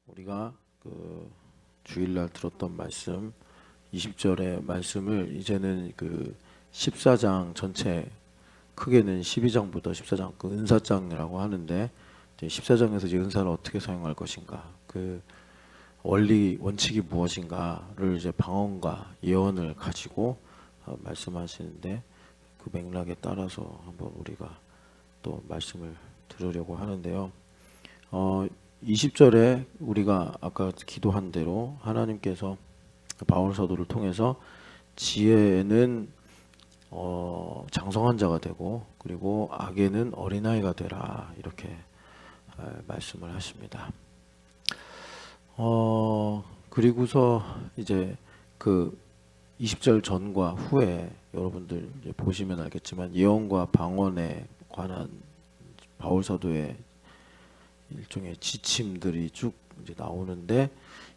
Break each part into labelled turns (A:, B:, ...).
A: 우리가 주일날 들었던 말씀 20절의 말씀을 이제는 14장 전체, 크게는 12장부터 14장 그 은사장이라고 하는데, 이제 14장에서 이제 은사를 어떻게 사용할 것인가, 그 원칙이 무엇인가를 이제 방언과 예언을 가지고 말씀하시는데, 그 맥락에 따라서 한번 우리가 또 말씀을 들으려고 하는데요. 20절에 우리가 아까 기도한 대로 하나님께서 바울 사도를 통해서 지혜는 장성한 자가 되고, 그리고 악에는 어린아이가 되라, 이렇게 말씀을 하십니다. 그리고서 이제 그 20절 전과 후에 여러분들 이제 보시면 알겠지만 예언과 방언에 관한 바울 사도의 일종의 지침들이 쭉 이제 나오는데,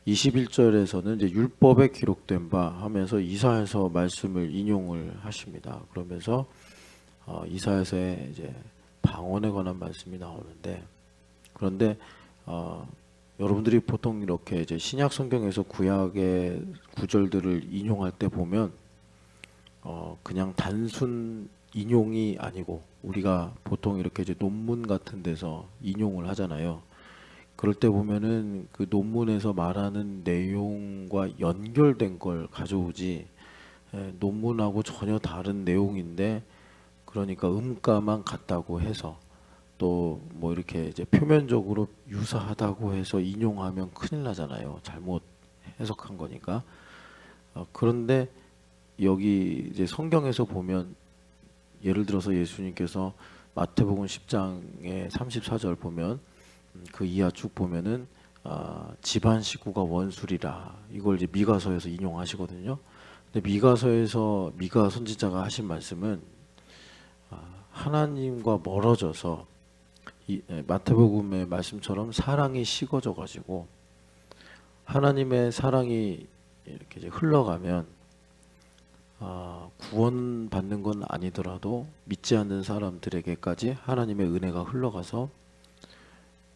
A: 21절에서는 이제 율법에 기록된 바 하면서 이사야서 말씀을 인용을 하십니다. 그러면서 이사야서에 이제 방언에 관한 말씀이 나오는데, 그런데 여러분들이 보통 이렇게 이제 신약 성경에서 구약의 구절들을 인용할 때 보면 그냥 단순 인용이 아니고, 우리가 보통 이렇게 이제 논문 같은 데서 인용을 하잖아요. 그럴 때 보면은 그 논문에서 말하는 내용과 연결된 걸 가져오지, 논문하고 전혀 다른 내용인데, 그러니까 음가만 같다고 해서, 또 뭐 이렇게 이제 표면적으로 유사하다고 해서 인용하면 큰일 나잖아요. 잘못 해석한 거니까. 그런데 여기 이제 성경에서 보면, 예를 들어서 예수님께서 마태복음 10장의 34절 보면, 그 이하 쭉 보면은 집안 식구가 원수리라, 이걸 이제 미가서에서 인용하시거든요. 근데 미가서에서 미가 선지자가 하신 말씀은 하나님과 멀어져서 마태복음의 말씀처럼 사랑이 식어져 가지고, 하나님의 사랑이 이렇게 이제 흘러가면 구원받는 건 아니더라도 믿지 않는 사람들에게까지 하나님의 은혜가 흘러가서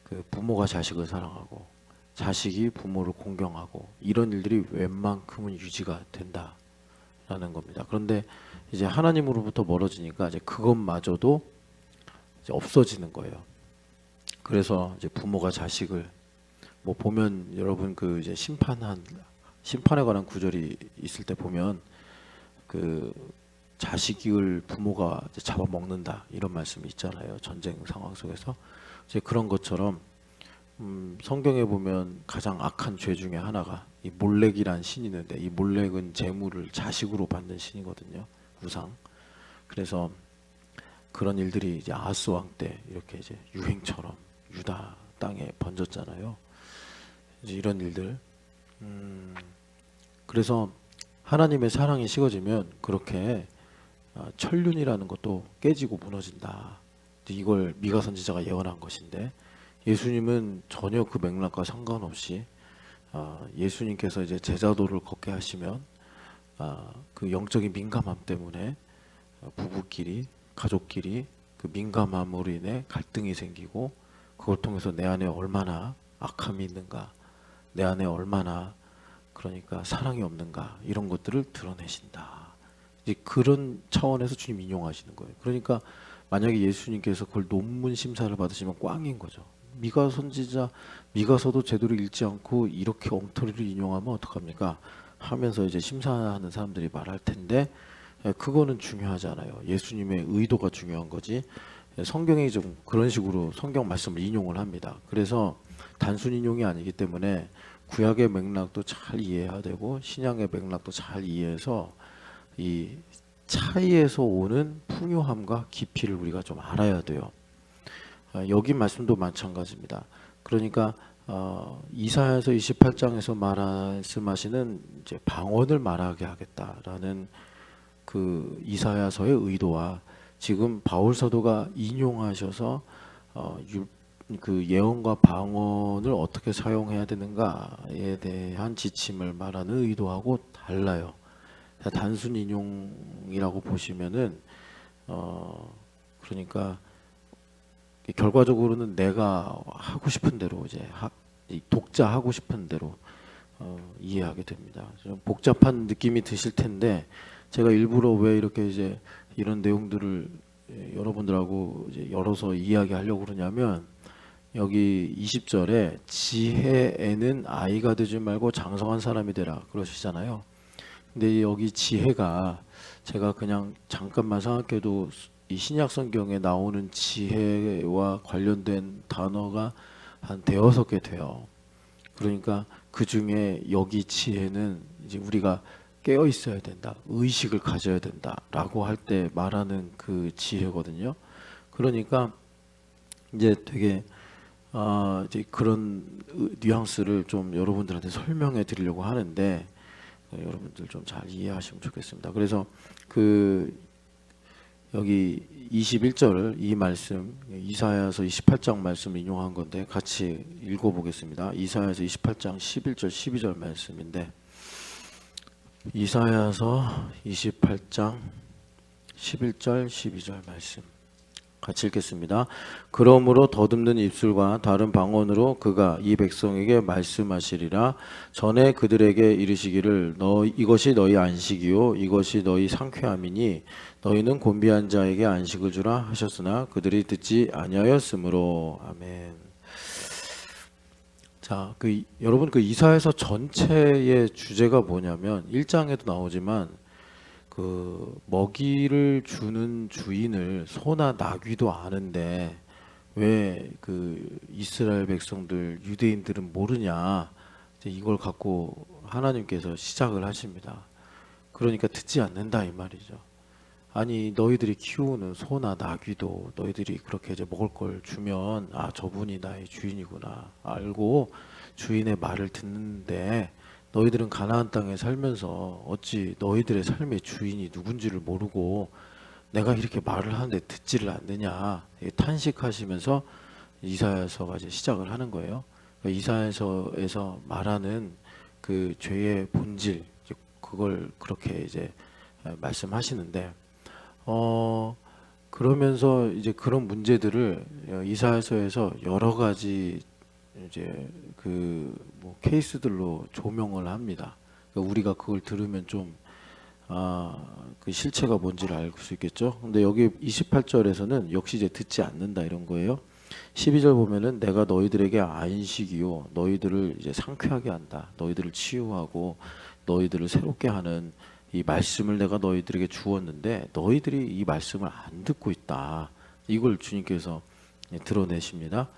A: 그 부모가 자식을 사랑하고 자식이 부모를 공경하고, 이런 일들이 웬만큼은 유지가 된다라는 겁니다. 그런데 이제 하나님으로부터 멀어지니까 이제 그것마저도 이제 없어지는 거예요. 그래서 이제 부모가 자식을, 뭐 보면 여러분 그 이제 심판에 관한 구절이 있을 때 보면, 그 자식을 부모가 이제 잡아먹는다, 이런 말씀이 있잖아요. 전쟁 상황 속에서. 이제 그런 것처럼 성경에 보면 가장 악한 죄 중에 하나가 이 몰렉이란 신이 있는데, 이 몰렉은 재물을 자식으로 받는 신이거든요. 우상. 그래서 그런 일들이 이제 아하스 왕 때 이렇게 이제 유행처럼 유다 땅에 번졌잖아요. 이제 이런 일들. 그래서 하나님의 사랑이 식어지면 그렇게 천륜이라는 것도 깨지고 무너진다. 이걸 미가 선지자가 예언한 것인데, 예수님은 전혀 그 맥락과 상관없이 예수님께서 이제 제자도를 걷게 하시면 그 영적인 민감함 때문에 부부끼리, 가족끼리 그 민감함으로 인해 갈등이 생기고, 그걸 통해서 내 안에 얼마나 악함이 있는가, 내 안에 얼마나 그러니까 사랑이 없는가, 이런 것들을 드러내신다. 이제 그런 차원에서 주님 인용하시는 거예요. 그러니까 만약에 예수님께서 그걸 논문 심사를 받으시면 꽝인 거죠. 미가 선지자, 미가서도 제대로 읽지 않고 이렇게 엉터리를 인용하면 어떡합니까? 하면서 이제 심사하는 사람들이 말할 텐데, 그거는 중요하지 않아요. 예수님의 의도가 중요한 거지. 성경이 좀 그런 식으로 성경 말씀을 인용을 합니다. 그래서 단순 인용이 아니기 때문에 구약의 맥락도 잘 이해해야 되고, 신약의 맥락도 잘 이해해서 이 차이에서 오는 풍요함과 깊이를 우리가 좀 알아야 돼요. 여기 말씀도 마찬가지입니다. 그러니까 이사야서 28장에서 말씀하시는 이제 방언을 말하게 하겠다라는 그 이사야서의 의도와, 지금 바울 사도가 인용하셔서 그 예언과 방언을 어떻게 사용해야 되는가에 대한 지침을 말하는 의도하고 달라요. 단순 인용이라고 보시면은 그러니까 결과적으로는 내가 하고 싶은 대로 이 독자 하고 싶은 대로 이해하게 됩니다. 좀 복잡한 느낌이 드실 텐데 제가 일부러 왜 이렇게 이제 이런 내용들을 여러분들하고 이제 열어서 이야기하려고 그러냐면 여기 20절에 지혜에는 아이가 되지 말고 장성한 사람이 되라 그러시잖아요. 근데 여기 지혜가 제가 그냥 잠깐만 생각해도 이 신약 성경에 나오는 지혜와 관련된 단어가 한 대여섯 개 돼요. 그러니까 그 중에 여기 지혜는 이제 우리가 깨어 있어야 된다, 의식을 가져야 된다라고 할 때 말하는 그 지혜거든요. 그러니까 이제 되게 이제 그런 뉘앙스를 좀 여러분들한테 설명해 드리려고 하는데 여러분들 좀 잘 이해하시면 좋겠습니다. 그래서 그 여기 21절 이 말씀 이사야서 28장 말씀 인용한 건데 같이 읽어보겠습니다. 이사야서 28장 11절 12절 말씀인데 이사야서 28장 11절 12절 말씀 같이 읽겠습니다. 그러므로 더듬는 입술과 다른 방언으로 그가 이 백성에게 말씀하시리라. 전에 그들에게 이르시기를 이것이 너희 안식이요 이것이 너희 상쾌함이니 너희는 곤비한 자에게 안식을 주라 하셨으나 그들이 듣지 아니하였으므로. 아멘. 자, 여러분 그 이사야서 전체의 주제가 뭐냐면 1장에도 나오지만 그 먹이를 주는 주인을 소나 나귀도 아는데 왜 그 이스라엘 백성들 유대인들은 모르냐, 이제 이걸 갖고 하나님께서 시작을 하십니다. 그러니까 듣지 않는다 이 말이죠. 아니 너희들이 키우는 소나 나귀도 너희들이 그렇게 이제 먹을 걸 주면 저분이 나의 주인이구나 알고 주인의 말을 듣는데 너희들은 가나안 땅에 살면서 어찌 너희들의 삶의 주인이 누군지를 모르고 내가 이렇게 말을 하는데 듣지를 않느냐 탄식하시면서 이사야서가 이제 시작을 하는 거예요. 그러니까 이사야서에서 말하는 그 죄의 본질 그걸 그렇게 이제 말씀하시는데 그러면서 이제 그런 문제들을 이사야서에서 여러 가지 이제 뭐 케이스들로 조명을 합니다. 그러니까 우리가 그걸 들으면 좀 그 실체가 뭔지를 알 수 있겠죠. 근데 여기 28절에서는 역시 이제 듣지 않는다 이런 거예요. 12절 보면은 내가 너희들에게 안식이요 너희들을 이제 상쾌하게 한다. 너희들을 치유하고 너희들을 새롭게 하는 이 말씀을 내가 너희들에게 주었는데 너희들이 이 말씀을 안 듣고 있다. 이걸 주님께서 드러내십니다.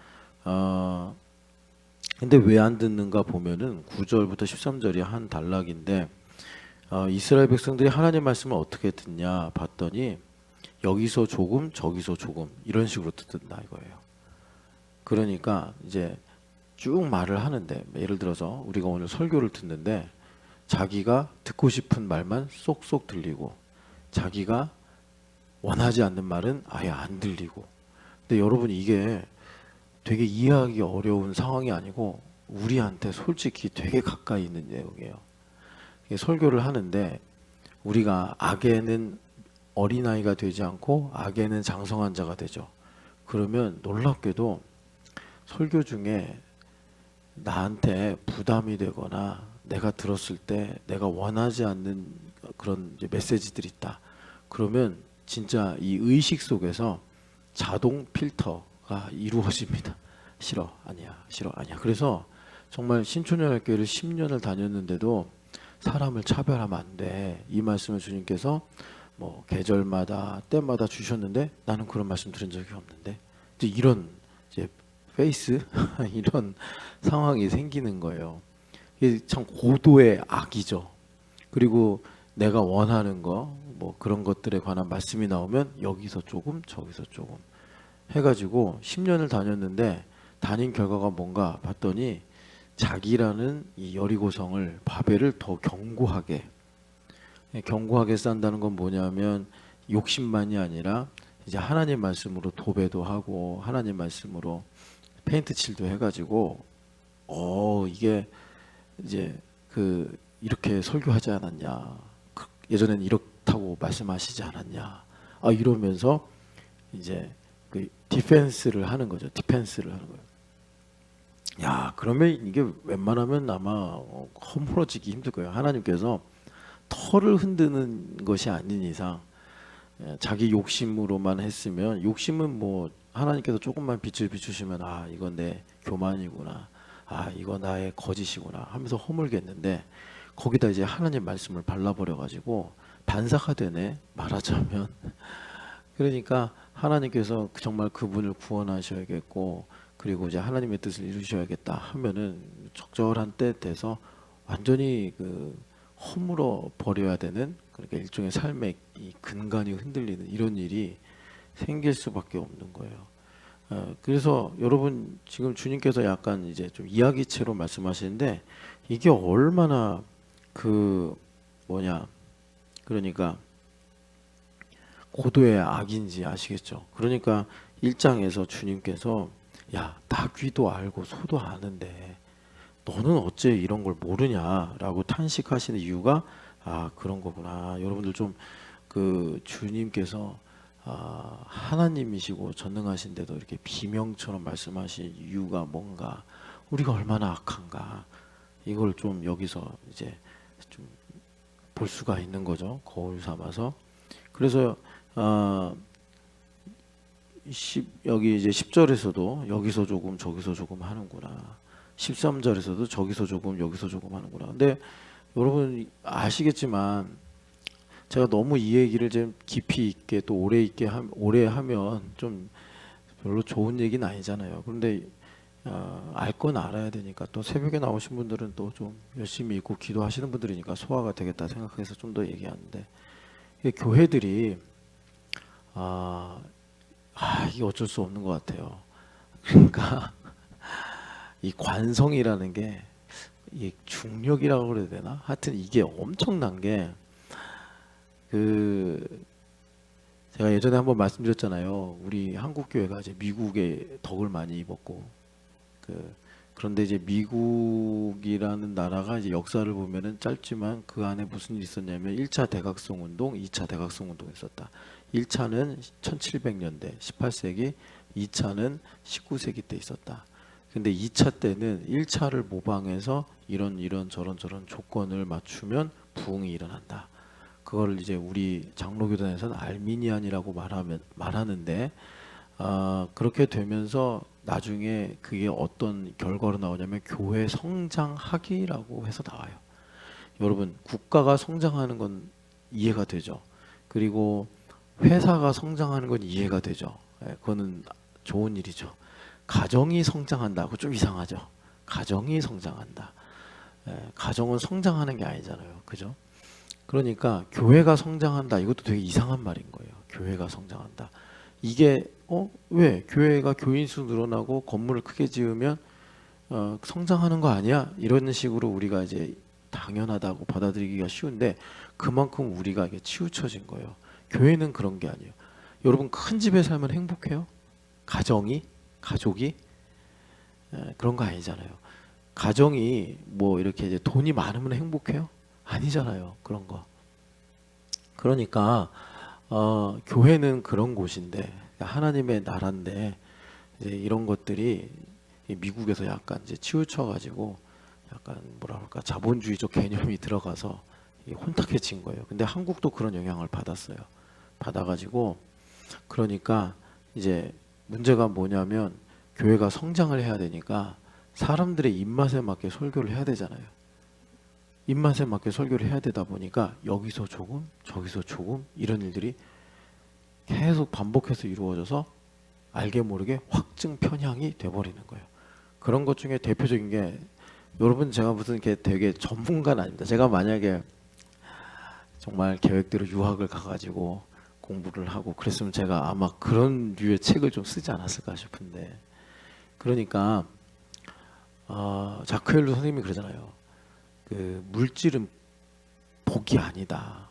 A: 근데 왜 안 듣는가 보면은 9절부터 13절이 한 단락인데 이스라엘 백성들이 하나님 말씀을 어떻게 듣냐 봤더니 여기서 조금 저기서 조금 이런 식으로 듣는다 이거예요. 그러니까 이제 쭉 말을 하는데 예를 들어서 우리가 오늘 설교를 듣는데 자기가 듣고 싶은 말만 쏙쏙 들리고 자기가 원하지 않는 말은 아예 안 들리고. 근데 여러분 이게 되게 이해하기 어려운 상황이 아니고 우리한테 솔직히 되게 가까이 있는 내용이에요. 설교를 하는데 우리가 악에는 어린아이가 되지 않고 악에는 장성한 자가 되죠. 그러면 놀랍게도 설교 중에 나한테 부담이 되거나 내가 들었을 때 내가 원하지 않는 그런 이제 메시지들이 있다. 그러면 진짜 이 의식 속에서 자동 필터가 이루어집니다. 싫어, 아니야, 싫어, 아니야. 그래서 정말 신촌연합교회를 10년을 다녔는데도 사람을 차별하면 안 돼. 이 말씀을 주님께서 뭐 계절마다 때마다 주셨는데 나는 그런 말씀 들은 적이 없는데 이제 이런 이제 페이스 이런 상황이 생기는 거예요. 이게 참 고도의 악이죠. 그리고 내가 원하는 거 뭐 그런 것들에 관한 말씀이 나오면 여기서 조금 저기서 조금 해가지고 10년을 다녔는데 다닌 결과가 뭔가 봤더니 자기라는 이 여리고성을 바벨을 더 견고하게 쌓는다는 건 뭐냐면 욕심만이 아니라 이제 하나님 말씀으로 도배도 하고 하나님 말씀으로 페인트 칠도 해가지고 이게 이제 이렇게 설교하지 않았냐, 예전엔 이렇다고 말씀하시지 않았냐, 이러면서 이제 그 디펜스를 하는 거죠. 디펜스를 하는 거예요. 야, 그러면 이게 웬만하면 아마 허물어지기 힘들 거예요. 하나님께서 털을 흔드는 것이 아닌 이상 자기 욕심으로만 했으면, 욕심은 뭐 하나님께서 조금만 빛을 비추시면 이건 내 교만이구나, 이거 나의 거짓이구나 하면서 허물겠는데, 거기다 이제 하나님 말씀을 발라버려 가지고 반사가 되네, 말하자면. 그러니까 하나님께서 정말 그분을 구원하셔야겠고, 그리고 이제 하나님의 뜻을 이루셔야겠다 하면은 적절한 때 돼서 완전히 그 허물어 버려야 되는, 그러니까 일종의 삶의 이 근간이 흔들리는 이런 일이 생길 수밖에 없는 거예요. 그래서 여러분, 지금 주님께서 약간 이제 좀 이야기체로 말씀하시는데, 이게 얼마나 그 뭐냐, 그러니까 고도의 악인지 아시겠죠? 그러니까 1장에서 주님께서 야, 나 귀도 알고 소도 아는데 너는 어째 이런 걸 모르냐라고 탄식하시는 이유가 그런 거구나. 여러분들 좀 그 주님께서 하나님이시고 전능하신데도 이렇게 비명처럼 말씀하신 이유가 뭔가, 우리가 얼마나 악한가, 이걸 좀 여기서 이제 좀 볼 수가 있는 거죠. 거울 삼아서. 그래서 여기 이제 10절에서도 여기서 조금 저기서 조금 하는구나, 13절에서도 저기서 조금 여기서 조금 하는구나. 근데 여러분 아시겠지만, 제가 너무 이 얘기를 좀 깊이 있게 또 오래 하면 좀 별로 좋은 얘기는 아니잖아요. 그런데 알 건 알아야 되니까, 또 새벽에 나오신 분들은 또 좀 열심히 읽고 기도하시는 분들이니까 소화가 되겠다 생각해서 좀 더 얘기하는데, 이게 교회들이 이게 어쩔 수 없는 것 같아요. 그러니까 이 관성이라는 게, 이 중력이라고 그래야 되나? 하여튼 이게 엄청난 게, 그 제가 예전에 한번 말씀드렸잖아요. 우리 한국 교회가 이제 미국의 덕을 많이 입었고, 그런데 이제 미국이라는 나라가 이제 역사를 보면은 짧지만 그 안에 무슨 일이 있었냐면, 1차 대각성 운동, 2차 대각성 운동이 있었다. 1차는 1700년대 18세기, 2차는 19세기 때 있었다. 근데 2차 때는 1차를 모방해서 이런 저런 조건을 맞추면 부흥이 일어난다. 그걸 이제 우리 장로교단에서는 알미니안이라고 말하는데, 그렇게 되면서 나중에 그게 어떤 결과로 나오냐면 교회 성장하기라고 해서 나와요. 여러분, 국가가 성장하는 건 이해가 되죠. 그리고 회사가 성장하는 건 이해가 되죠. 그거는 좋은 일이죠. 가정이 성장한다, 그거 좀 이상하죠. 가정이 성장한다. 가정은 성장하는 게 아니잖아요. 그죠? 그러니까 교회가 성장한다, 이것도 되게 이상한 말인 거예요. 교회가 성장한다. 이게 왜 교회가 교인 수 늘어나고 건물을 크게 지으면 성장하는 거 아니야? 이런 식으로 우리가 이제 당연하다고 받아들이기가 쉬운데, 그만큼 우리가 이게 치우쳐진 거예요. 교회는 그런 게 아니에요. 여러분, 큰 집에 살면 행복해요? 가족이 그런 거 아니잖아요. 가정이 뭐 이렇게 이제 돈이 많으면 행복해요? 아니잖아요. 그런 거. 그러니까 교회는 그런 곳인데, 하나님의 나라인데, 이제 이런 것들이 미국에서 약간 이제 치우쳐가지고 약간 뭐라 그럴까, 자본주의적 개념이 들어가서 혼탁해진 거예요. 근데 한국도 그런 영향을 받았어요. 받아가지고, 그러니까 이제 문제가 뭐냐면, 교회가 성장을 해야 되니까 사람들의 입맛에 맞게 설교를 해야 되잖아요. 입맛에 맞게 설교를 해야 되다 보니까 여기서 조금 저기서 조금 이런 일들이 계속 반복해서 이루어져서 알게 모르게 확증 편향이 돼버리는 거예요. 그런 것 중에 대표적인 게, 여러분, 제가 무슨 이렇게 되게 전문가는 아닙니다. 제가 만약에 정말 계획대로 유학을 가가지고 공부를 하고 그랬으면 제가 아마 그런 류의 책을 좀 쓰지 않았을까 싶은데, 그러니까 자크엘로 선생님이 그러잖아요. 그 물질은 복이 아니다.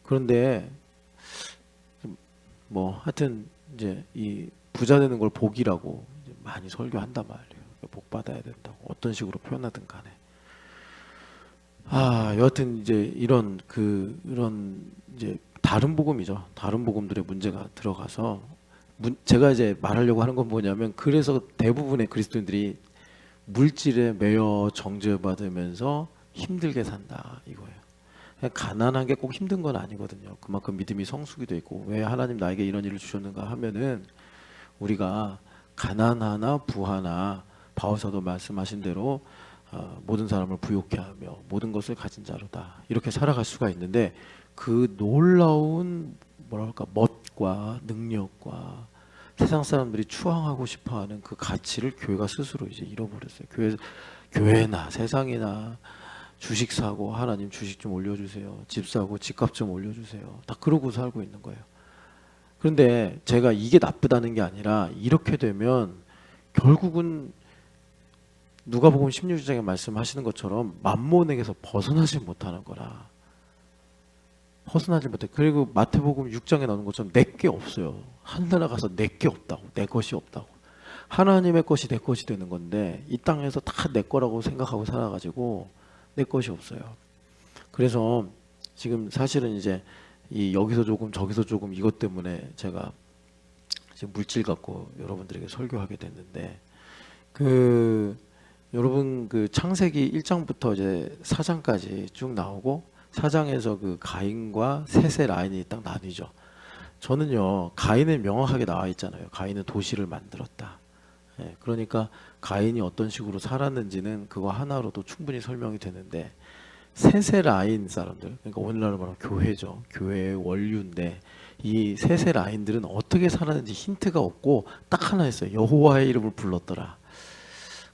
A: 그런데 뭐 하여튼 이제 이 부자 되는 걸 복이라고 이제 많이 설교한단 말이에요. 복 받아야 된다고 어떤 식으로 표현하든 간에. 여하튼 이제 이런 이제 다른 복음이죠. 다른 복음들의 문제가 들어가서 제가 이제 말하려고 하는 건 뭐냐면 그래서 대부분의 그리스도인들이 물질에 매여 정죄받으면서 힘들게 산다 이거예요. 그냥 가난한 게 꼭 힘든 건 아니거든요. 그만큼 믿음이 성숙이 돼 있고 왜 하나님 나에게 이런 일을 주셨는가 하면은 우리가 가난하나 부하나 바울사도 말씀하신 대로 모든 사람을 부욕케 하며 모든 것을 가진 자로다 이렇게 살아갈 수가 있는데 그 놀라운 뭐랄까 멋과 능력과 세상 사람들이 추앙하고 싶어하는 그 가치를 교회가 스스로 이제 잃어버렸어요. 교회나 세상이나 주식 사고 하나님 주식 좀 올려주세요. 집 사고 집값 좀 올려주세요. 다 그러고 살고 있는 거예요. 그런데 제가 이게 나쁘다는 게 아니라 이렇게 되면 결국은 누가복음 16장에 말씀하시는 것처럼 만몬에게서 벗어나지 못하는 거라. 벗어나지 못해. 그리고 마태복음 6장에 나오는 것처럼 내 게 없어요. 하늘나라 가서 내 게 없다고. 내 것이 없다고. 하나님의 것이 내 것이 되는 건데 이 땅에서 다 내 거라고 생각하고 살아가지고 내 것이 없어요. 그래서 지금 사실은 이제 이 여기서 조금 저기서 조금 이것 때문에 제가 지금 물질 갖고 여러분들에게 설교하게 됐는데 여러분 그 창세기 1장부터 이제 4장까지 쭉 나오고 4장에서 그 가인과 셋의 라인이 딱 나뉘죠. 저는요 가인은 명확하게 나와 있잖아요. 가인은 도시를 만들었다. 예, 그러니까 가인이 어떤 식으로 살았는지는 그거 하나로도 충분히 설명이 되는데 셋의 라인 사람들, 그러니까 오늘날로 말하면 교회죠. 교회의 원류인데 이 셋의 라인들은 어떻게 살았는지 힌트가 없고 딱 하나 있어요. 여호와의 이름을 불렀더라.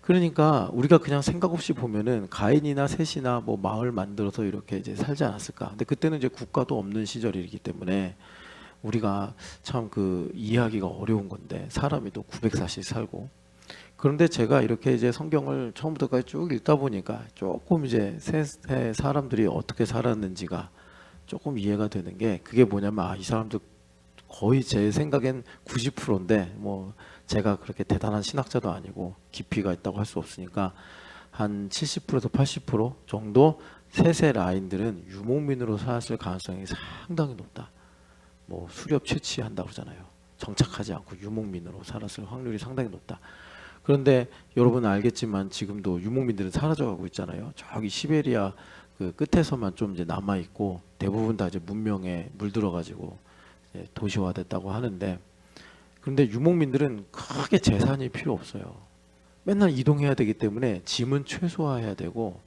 A: 그러니까 우리가 그냥 생각 없이 보면은 가인이나 셋이나 뭐 마을 만들어서 이렇게 이제 살지 않았을까. 근데 그때는 이제 국가도 없는 시절이기 때문에 우리가 참 그 이해하기가 어려운 건데 사람이 또 940 살고 그런데 제가 이렇게 이제 성경을 처음부터까지 쭉 읽다 보니까 조금 이제 셋의 사람들이 어떻게 살았는지가 조금 이해가 되는 게 그게 뭐냐면 이 사람들 거의 제 생각엔 90%인데 뭐 제가 그렇게 대단한 신학자도 아니고 깊이가 있다고 할 수 없으니까 한 70%에서 80% 정도 셋의 라인들은 유목민으로 살았을 가능성이 상당히 높다. 뭐 수렵 채취한다고 그러잖아요. 정착하지 않고 유목민으로 살았을 확률이 상당히 높다. 그런데 여러분 알겠지만 지금도 유목민들은 사라져가고 있잖아요. 저기 시베리아 그 끝에서만 좀 이제 남아 있고 대부분 다 이제 문명에 물들어가지고 도시화됐다고 하는데 그런데 유목민들은 크게 재산이 필요 없어요. 맨날 이동해야 되기 때문에 짐은 최소화해야 되고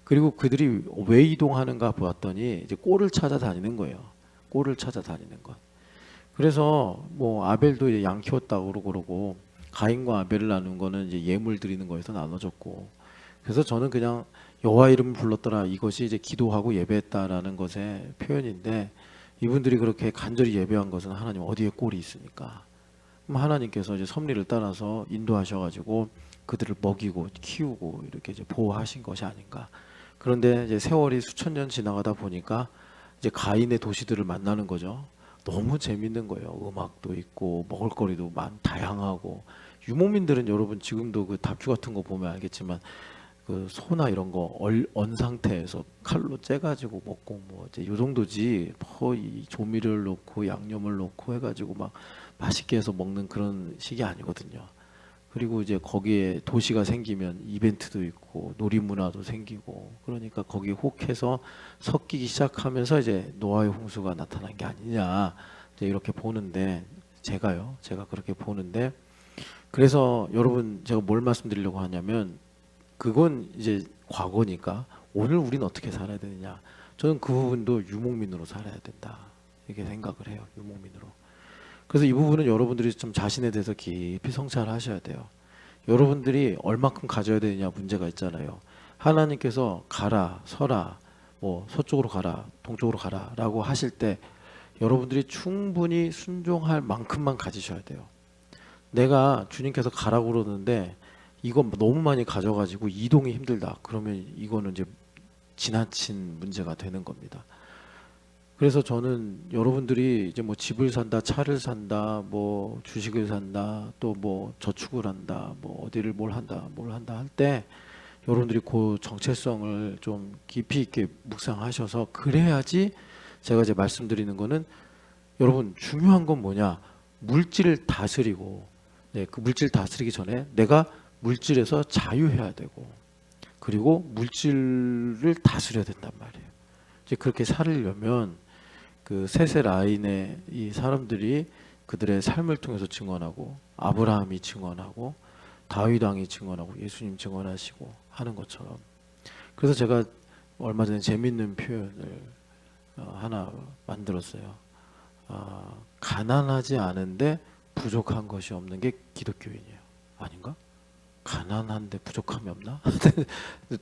A: 그리고 그들이 왜 이동하는가 보았더니 이제 꼴을 찾아다니는 거예요. 꼴을 찾아다니는 것. 그래서 뭐 아벨도 이제 양 키웠다고 그러고 가인과 아벨을 나눈 거는 이제 예물 드리는 거에서 나눠졌고 그래서 저는 그냥 여호와 이름을 불렀더라 이것이 이제 기도하고 예배했다라는 것의 표현인데 이분들이 그렇게 간절히 예배한 것은 하나님 어디에 꼴이 있습니까? 하나님께서 이제 섭리를 따라서 인도하셔가지고 그들을 먹이고 키우고 이렇게 이제 보호하신 것이 아닌가. 그런데 이제 세월이 수천 년 지나가다 보니까 이제 가인의 도시들을 만나는 거죠. 너무 재밌는 거예요. 음악도 있고 먹을거리도 다양하고 유목민들은 여러분 지금도 그 다큐 같은 거 보면 알겠지만 그 소나 이런 거 언 상태에서 칼로 째가지고 먹고 뭐 이제 요 정도지 뭐 이 조미료를 넣고 양념을 넣고 해가지고 막 맛있게 해서 먹는 그런 식이 아니거든요. 그리고 이제 거기에 도시가 생기면 이벤트도 있고 놀이 문화도 생기고 그러니까 거기 혹해서 섞이기 시작하면서 이제 노아의 홍수가 나타난 게 아니냐 이제 이렇게 보는데 제가 그렇게 보는데 그래서 여러분 제가 뭘 말씀드리려고 하냐면 그건 이제 과거니까 오늘 우리는 어떻게 살아야 되느냐 저는 그 부분도 유목민으로 살아야 된다 이렇게 생각을 해요. 유목민으로. 그래서 이 부분은 여러분들이 좀 자신에 대해서 깊이 성찰하셔야 돼요. 여러분들이 얼마큼 가져야 되느냐 문제가 있잖아요. 하나님께서 가라 서라 뭐 서쪽으로 가라 동쪽으로 가라 라고 하실 때 여러분들이 충분히 순종할 만큼만 가지셔야 돼요. 내가 주님께서 가라고 그러는데 이거 너무 많이 가져가지고 이동이 힘들다 그러면 이거는 이제 지나친 문제가 되는 겁니다. 그래서 저는 여러분들이 이제 뭐 집을 산다, 차를 산다, 뭐 주식을 산다, 또 뭐 저축을 한다, 뭐 어디를 뭘 한다 할 때 여러분들이 그 정체성을 좀 깊이 있게 묵상하셔서 그래야지 제가 이제 말씀드리는 거는 여러분 중요한 건 뭐냐? 물질을 다스리고 그 물질 다스리기 전에 내가 물질에서 자유해야 되고 그리고 물질을 다스려야 된단 말이에요. 이제 그렇게 살으려면 그 셋의 라인의 이 사람들이 그들의 삶을 통해서 증언하고 아브라함이 증언하고 다윗 왕이 증언하고 예수님 증언하시고 하는 것처럼 그래서 제가 얼마 전에 재밌는 표현을 하나 만들었어요. 가난하지 않은데 부족한 것이 없는 게 기독교인이에요. 아닌가? 가난한데 부족함이 없나?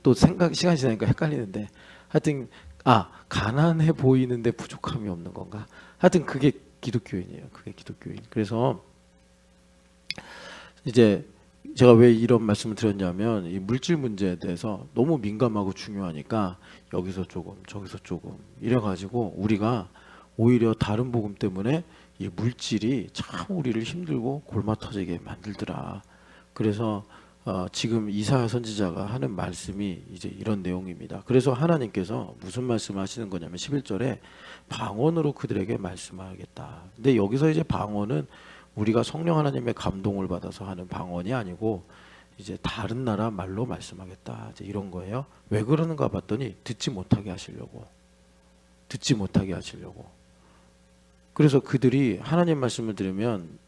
A: 또 시간이 지나니까 헷갈리는데 하여튼 가난해 보이는데 부족함이 없는 건가? 하여튼 그게 기독교인이에요. 그게 기독교인. 그래서 이제 제가 왜 이런 말씀을 드렸냐면 이 물질 문제에 대해서 너무 민감하고 중요하니까 여기서 조금 저기서 조금 이래가지고 우리가 오히려 다른 복음 때문에 이 물질이 참 우리를 힘들고 골마 터지게 만들더라. 그래서 지금 이사야 선지자가 하는 말씀이 이제 이런 내용입니다. 그래서 하나님께서 무슨 말씀을 하시는 거냐면 11절에 방언으로 그들에게 말씀하겠다. 근데 여기서 이제 방언은 우리가 성령 하나님의 감동을 받아서 하는 방언이 아니고 이제 다른 나라 말로 말씀하겠다. 이제 이런 거예요. 왜 그러는가 봤더니 듣지 못하게 하시려고. 그래서 그들이 하나님 말씀을 들으면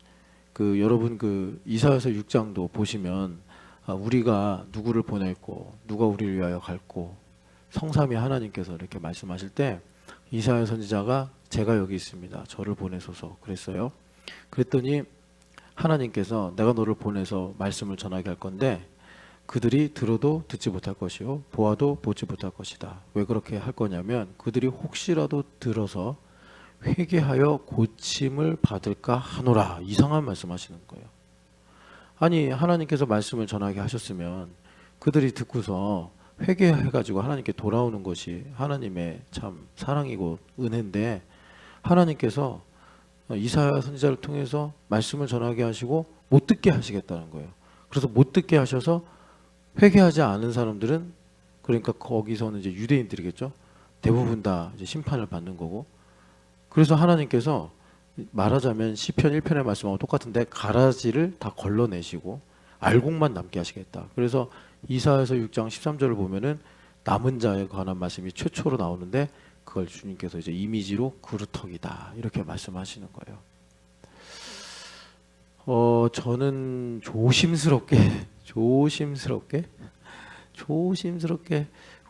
A: 그 여러분 그 이사야서 6장도 보시면 우리가 누구를 보냈고 누가 우리를 위하여 갈고 성삼위 하나님께서 이렇게 말씀하실 때 이사야 선지자가 제가 여기 있습니다. 저를 보내소서 그랬어요. 그랬더니 하나님께서 내가 너를 보내서 말씀을 전하게 할 건데 그들이 들어도 듣지 못할 것이요 보아도 보지 못할 것이다. 왜 그렇게 할 거냐면 그들이 혹시라도 들어서 회개하여 고침을 받을까 하노라. 이상한 말씀하시는 거예요. 아니 하나님께서 말씀을 전하게 하셨으면 그들이 듣고서 회개해가지고 하나님께 돌아오는 것이 하나님의 참 사랑이고 은혜인데 하나님께서 이사야 선지자를 통해서 말씀을 전하게 하시고 못 듣게 하시겠다는 거예요. 그래서 못 듣게 하셔서 회개하지 않은 사람들은 그러니까 거기서는 이제 유대인들이겠죠. 대부분 다 이제 심판을 받는 거고. 그래서 하나님께서 말하자면 시편 1편의 말씀하고 똑같은데 가라지를 다 걸러내시고 알곡만 남게 하시겠다. 그래서 이사야서 6장 13절을 보면은 남은 자에 관한 말씀이 최초로 나오는데 그걸 주님께서 이제 이미지로 그루터기다 이렇게 말씀하시는 거예요. 저는 조심스럽게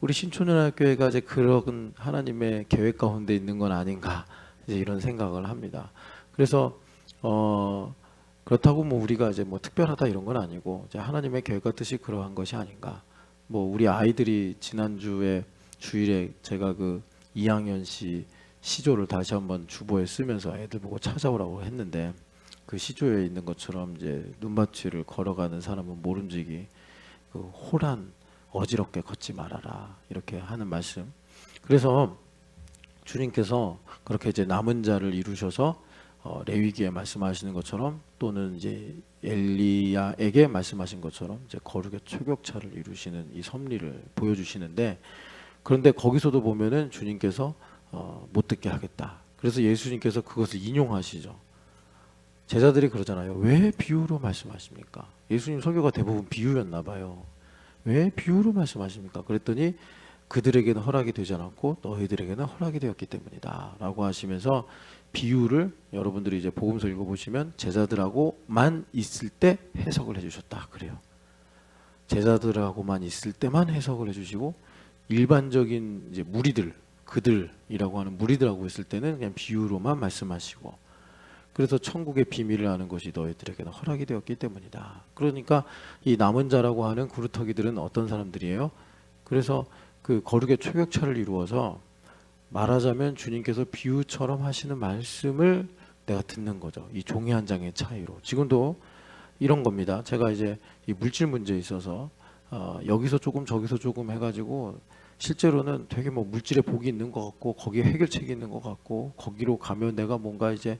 A: 우리 신촌연합교회가 이제 그런 하나님의 계획 가운데 있는 건 아닌가 이제 이런 생각을 합니다. 그래서 그렇다고 뭐 우리가 이제 뭐 특별하다 이런 건 아니고 이제 하나님의 계획과 뜻이 그러한 것이 아닌가. 뭐 우리 아이들이 지난주에 주일에 제가 그 이항현 씨 시조를 다시 한번 주보에 쓰면서 애들 보고 찾아오라고 했는데 그 시조에 있는 것처럼 이제 눈밭위를 걸어가는 사람은 모름지기 그 호란 어지럽게 걷지 말아라 이렇게 하는 말씀. 그래서 주님께서 그렇게 이제 남은 자를 이루셔서 레위기에 말씀하시는 것처럼 또는 이제 엘리야에게 말씀하신 것처럼 이제 거룩의 초격차를 이루시는 이 섭리를 보여주시는데 그런데 거기서도 보면은 주님께서 못 듣게 하겠다. 그래서 예수님께서 그것을 인용하시죠. 제자들이 그러잖아요. 왜 비유로 말씀하십니까? 예수님 설교가 대부분 비유였나 봐요. 왜 비유로 말씀하십니까? 그랬더니 그들에게는 허락이 되지 않았고 너희들에게는 허락이 되었기 때문이다 라고 하시면서 비유를 여러분들이 이제 복음서 읽어보시면 제자들하고만 있을 때 해석을 해주셨다 그래요. 제자들하고만 있을 때만 해석을 해주시고 일반적인 이제 무리들 그들이라고 하는 무리들하고 있을 때는 그냥 비유로만 말씀하시고 그래서 천국의 비밀을 아는 것이 너희들에게는 허락이 되었기 때문이다. 그러니까 이 남은 자라고 하는 구루터기들은 어떤 사람들이에요? 그래서 그 거룩의 초격차를 이루어서 말하자면 주님께서 비유처럼 하시는 말씀을 내가 듣는 거죠. 이 종이 한 장의 차이로. 지금도 이런 겁니다. 제가 이제 이 물질 문제에 있어서 여기서 조금 저기서 조금 해가지고 실제로는 되게 뭐 물질에 복이 있는 것 같고 거기에 해결책이 있는 것 같고 거기로 가면 내가 뭔가 이제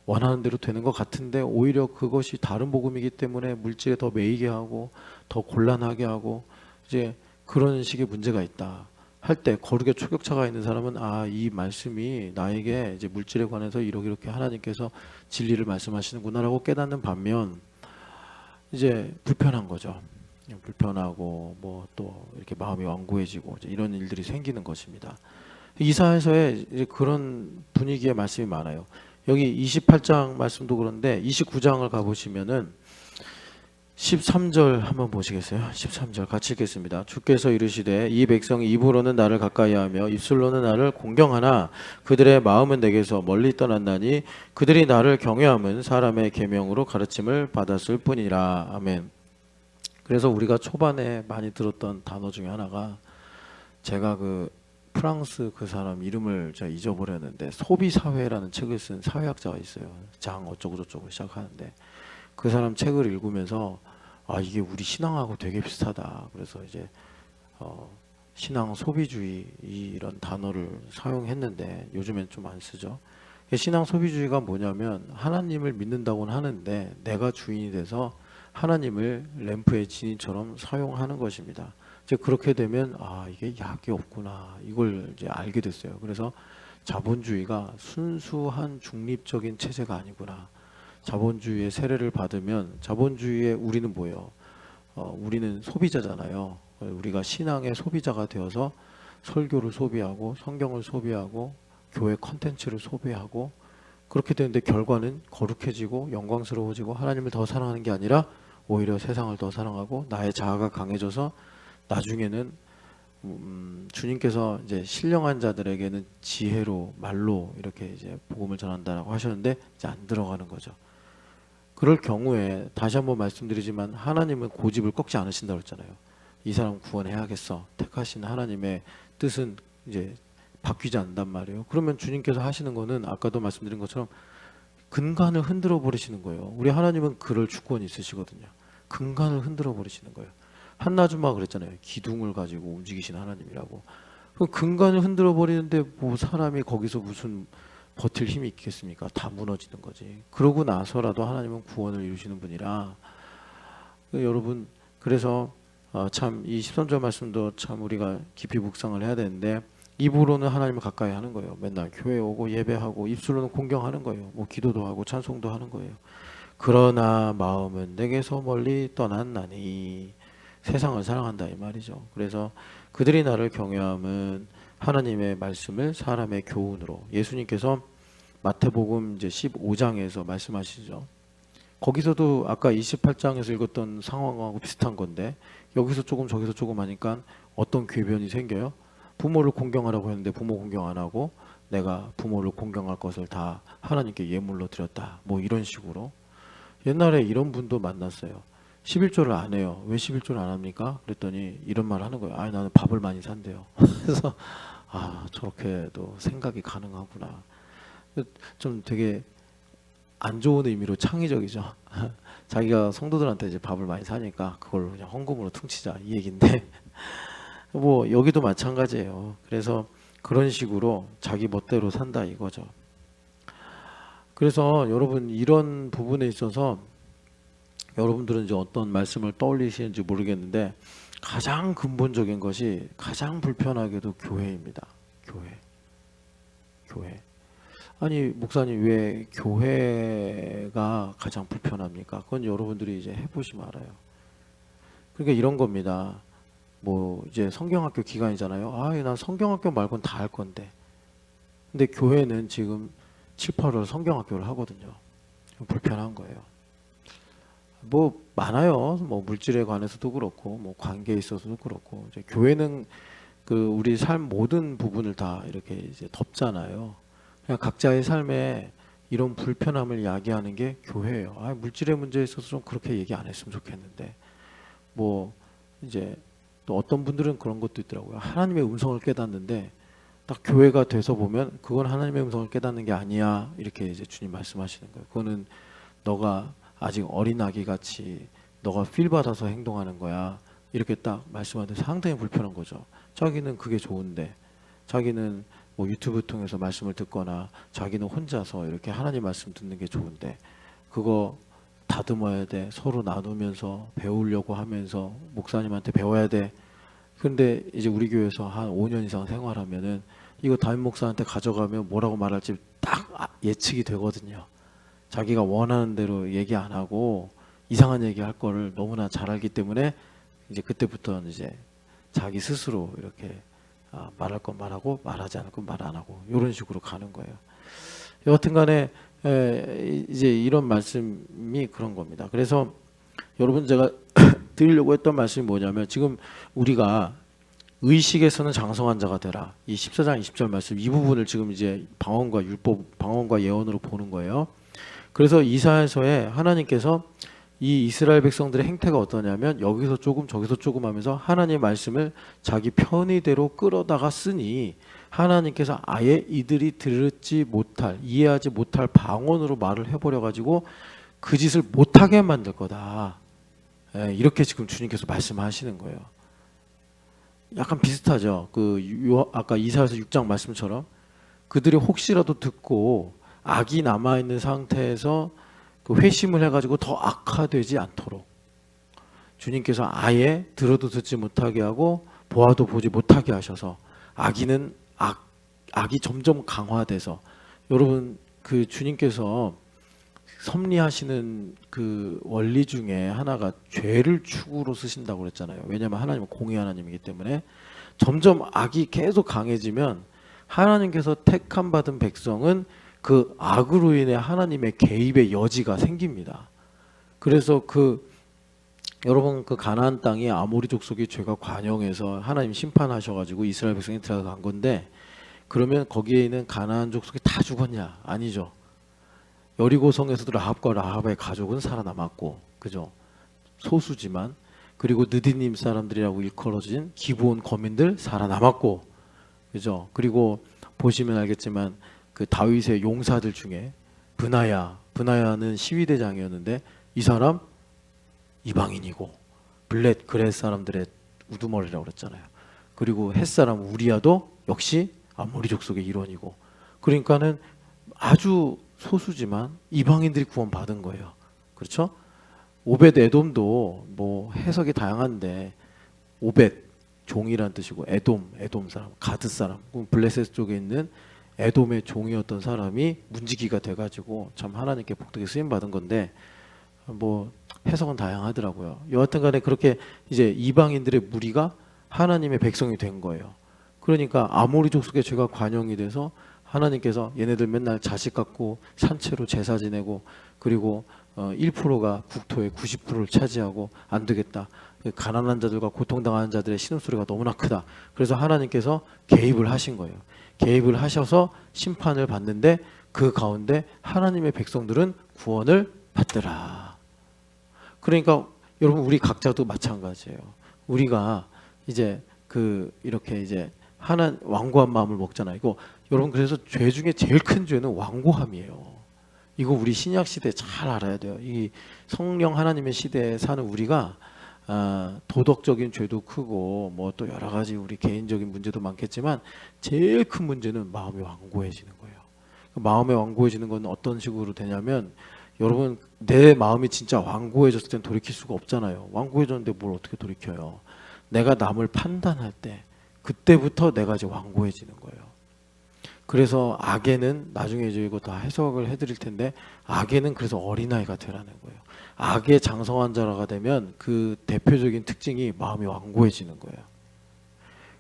A: 원하는 대로 되는 것 같은데 오히려 그것이 다른 복음이기 때문에 물질에 더 매이게 하고 더 곤란하게 하고 이제 그런 식의 문제가 있다. 할 때 거룩의 초격차가 있는 사람은 이 말씀이 나에게 이제 물질에 관해서 이렇게 하나님께서 진리를 말씀하시는구나라고 깨닫는 반면 이제 불편한 거죠. 불편하고 뭐 또 이렇게 마음이 완고해지고 이제 이런 일들이 생기는 것입니다. 이사야서에 이제 그런 분위기의 말씀이 많아요. 여기 28장 말씀도 그런데 29장을 가보시면은 13절 한번 보시겠어요? 13절 같이 읽겠습니다. 주께서 이르시되 이 백성이 입으로는 나를 가까이하며 입술로는 나를 공경하나 그들의 마음은 내게서 멀리 떠났나니 그들이 나를 경외함은 사람의 계명으로 가르침을 받았을 뿐이라. 아멘. 그래서 우리가 초반에 많이 들었던 단어 중에 하나가 제가 그 프랑스 그 사람 이름을 제가 잊어버렸는데 소비사회라는 책을 쓴 사회학자가 있어요. 장 어쩌고저쩌고 시작하는데 그 사람 책을 읽으면서 이게 우리 신앙하고 되게 비슷하다. 그래서 이제 신앙 소비주의 이런 단어를 사용했는데 요즘엔 좀 안 쓰죠. 신앙 소비주의가 뭐냐면 하나님을 믿는다고는 하는데 내가 주인이 돼서 하나님을 램프의 진인처럼 사용하는 것입니다. 이제 그렇게 되면 이게 약이 없구나 이걸 이제 알게 됐어요. 그래서 자본주의가 순수한 중립적인 체제가 아니구나. 자본주의의 세례를 받으면 자본주의의 우리는 뭐예요? 우리는 소비자잖아요. 우리가 신앙의 소비자가 되어서 설교를 소비하고 성경을 소비하고 교회 컨텐츠를 소비하고 그렇게 되는데 결과는 거룩해지고 영광스러워지고 하나님을 더 사랑하는 게 아니라 오히려 세상을 더 사랑하고 나의 자아가 강해져서 나중에는 주님께서 이제 신령한 자들에게는 지혜로 말로 이렇게 이제 복음을 전한다라고 하셨는데 이제 안 들어가는 거죠. 그럴 경우에 다시 한번 말씀드리지만 하나님은 고집을 꺾지 않으신다고 했잖아요. 이 사람 구원해야겠어. 택하신 하나님의 뜻은 이제 바뀌지 않는단 말이에요. 그러면 주님께서 하시는 거는 아까도 말씀드린 것처럼 근간을 흔들어 버리시는 거예요. 우리 하나님은 그럴 주권이 있으시거든요. 근간을 흔들어 버리시는 거예요. 한나 아줌마가 그랬잖아요. 기둥을 가지고 움직이신 하나님이라고. 그 근간을 흔들어 버리는데 뭐 사람이 거기서 무슨 버틸 힘이 있겠습니까? 다 무너지는 거지. 그러고 나서라도 하나님은 구원을 이루시는 분이라 여러분 그래서 참 이 13절 말씀도 참 우리가 깊이 묵상을 해야 되는데 입으로는 하나님을 가까이 하는 거예요. 맨날 교회 오고 예배하고 입술로는 공경하는 거예요. 뭐 기도도 하고 찬송도 하는 거예요. 그러나 마음은 내게서 멀리 떠났나니 세상을 사랑한다 이 말이죠. 그래서 그들이 나를 경외함은 하나님의 말씀을 사람의 교훈으로 예수님께서 마태복음 이제 15장에서 말씀하시죠. 거기서도 아까 28장에서 읽었던 상황하고 비슷한 건데 여기서 조금 저기서 조금 하니까 어떤 궤변이 생겨요. 부모를 공경하라고 했는데 부모 공경 안 하고 내가 부모를 공경할 것을 다 하나님께 예물로 드렸다. 뭐 이런 식으로 옛날에 이런 분도 만났어요. 11조를 안 해요. 왜 11조를 안 합니까? 그랬더니 이런 말 하는 거예요. 나는 밥을 많이 산대요. 그래서 저렇게도 생각이 가능하구나. 좀 되게 안 좋은 의미로 창의적이죠. 자기가 성도들한테 이제 밥을 많이 사니까 그걸 그냥 헌금으로 퉁치자 이 얘기인데 뭐 여기도 마찬가지예요. 그래서 그런 식으로 자기 멋대로 산다 이거죠. 그래서 여러분 이런 부분에 있어서 여러분들은 이제 어떤 말씀을 떠올리시는지 모르겠는데 가장 근본적인 것이 가장 불편하게도 교회입니다. 교회. 아니 목사님 왜 교회가 가장 불편합니까? 그건 여러분들이 이제 해보시면 알아요. 그러니까 이런 겁니다. 뭐 이제 성경학교 기간이잖아요. 난 성경학교 말고는 다 할 건데. 근데 교회는 지금 7, 8월 성경학교를 하거든요. 불편한 거예요. 뭐 많아요. 뭐 물질에 관해서도 그렇고 뭐 관계에 있어서도 그렇고 이제 교회는 그 우리 삶 모든 부분을 다 이렇게 이제 덮잖아요. 그냥 각자의 삶에 이런 불편함을 야기하는 게 교회예요. 물질의 문제에 있어서 좀 그렇게 얘기 안 했으면 좋겠는데 뭐 이제 또 어떤 분들은 그런 것도 있더라고요. 하나님의 음성을 깨닫는데 딱 교회가 돼서 보면 그건 하나님의 음성을 깨닫는 게 아니야 이렇게 이제 주님 말씀하시는 거예요. 그거는 너가 아직 어린 아기 같이 너가 필 받아서 행동하는 거야 이렇게 딱 말씀하는데 상당히 불편한 거죠. 자기는 그게 좋은데 자기는 뭐 유튜브 통해서 말씀을 듣거나 자기는 혼자서 이렇게 하나님 말씀 듣는 게 좋은데 그거 다듬어야 돼. 서로 나누면서 배우려고 하면서 목사님한테 배워야 돼. 그런데 이제 우리 교회에서 한 5년 이상 생활하면은 이거 담임 목사한테 가져가면 뭐라고 말할지 딱 예측이 되거든요. 자기가 원하는 대로 얘기 안 하고 이상한 얘기 할 거를 너무나 잘 알기 때문에 이제 그때부터는 이제 자기 스스로 이렇게 말할 건 말하고 말하지 않을 건 말 안 하고 이런 식으로 가는 거예요. 여하튼간에 이제 이런 말씀이 그런 겁니다. 그래서 여러분 제가 드리려고 했던 말씀이 뭐냐면 지금 우리가 의식에서는 장성한 자가 되라. 이 14장 20절 말씀 이 부분을 지금 이제 방언과 율법, 방언과 예언으로 보는 거예요. 그래서 이사야서에 하나님께서 이 이스라엘 백성들의 행태가 어떠냐면 여기서 조금 저기서 조금 하면서 하나님의 말씀을 자기 편의대로 끌어다가 쓰니 하나님께서 아예 이들이 들지 못할, 이해하지 못할 방언으로 말을 해버려 가지고 그 짓을 못하게 만들 거다. 이렇게 지금 주님께서 말씀하시는 거예요. 약간 비슷하죠. 아까 이사야서 6장 말씀처럼 그들이 혹시라도 듣고 악이 남아 있는 상태에서 그 회심을 해가지고 더 악화되지 않도록 주님께서 아예 들어도 듣지 못하게 하고 보아도 보지 못하게 하셔서 악이 점점 강화돼서 여러분 그 주님께서 섭리하시는 그 원리 중에 하나가 죄를 축으로 쓰신다고 그랬잖아요. 왜냐하면 하나님은 공의 하나님이기 때문에 점점 악이 계속 강해지면 하나님께서 택함 받은 백성은 그 악으로 인해 하나님의 개입의 여지가 생깁니다. 그래서 여러분 그 가나안 땅이 아모리 족속의 죄가 관영해서 하나님 심판하셔가지고 이스라엘 백성이 들어간 건데 그러면 거기에 있는 가나안 족속이 다 죽었냐? 아니죠. 여리고성에서도 라합과 라합의 가족은 살아남았고, 그죠? 소수지만 그리고 느디님 사람들이라고 일컬어진 기브온 거민들 살아남았고, 그죠? 그리고 보시면 알겠지만 그 다윗의 용사들 중에 브나야는 시위대장이었는데 이 사람 이방인이고 그렛 사람들의 우두머리라고 그랬잖아요. 그리고 헷 사람 우리야도 역시 아모리 족속의 일원이고 그러니까는 아주 소수지만 이방인들이 구원받은 거예요. 그렇죠? 오벳 에돔도 뭐 해석이 다양한데 오벳 종이란 뜻이고 에돔 사람, 가드 사람, 블레셋 쪽에 있는 에돔의 종이었던 사람이 문지기가 돼가지고 참 하나님께 복되게 쓰임 받은 건데 뭐 해석은 다양하더라고요. 여하튼간에 그렇게 이제 이방인들의 무리가 하나님의 백성이 된 거예요. 그러니까 아모리 족속의 죄가 관영이 돼서 하나님께서 얘네들 맨날 자식 갖고 산채로 제사 지내고 그리고 1%가 국토의 90%를 차지하고 안 되겠다. 가난한 자들과 고통당하는 자들의 신음소리가 너무나 크다. 그래서 하나님께서 개입을 하신 거예요. 개입을 하셔서 심판을 받는데 그 가운데 하나님의 백성들은 구원을 받더라. 그러니까 여러분 우리 각자도 마찬가지예요. 우리가 이제 이렇게 이제 완고한 마음을 먹잖아요. 이거 여러분 그래서 죄 중에 제일 큰 죄는 완고함이에요. 이거 우리 신약 시대에 잘 알아야 돼요. 이 성령 하나님의 시대에 사는 우리가 도덕적인 죄도 크고 뭐 또 여러 가지 우리 개인적인 문제도 많겠지만 제일 큰 문제는 마음이 완고해지는 거예요. 마음이 완고해지는 건 어떤 식으로 되냐면 여러분 내 마음이 진짜 완고해졌을 땐 돌이킬 수가 없잖아요. 완고해졌는데 뭘 어떻게 돌이켜요. 내가 남을 판단할 때 그때부터 내가 이제 완고해지는 거예요. 그래서 악에는 나중에 이제 이거 다 해석을 해드릴 텐데 악에는 그래서 어린아이가 되라는 거예요. 악의 장성한 자라가 되면 그 대표적인 특징이 마음이 완고해지는 거예요.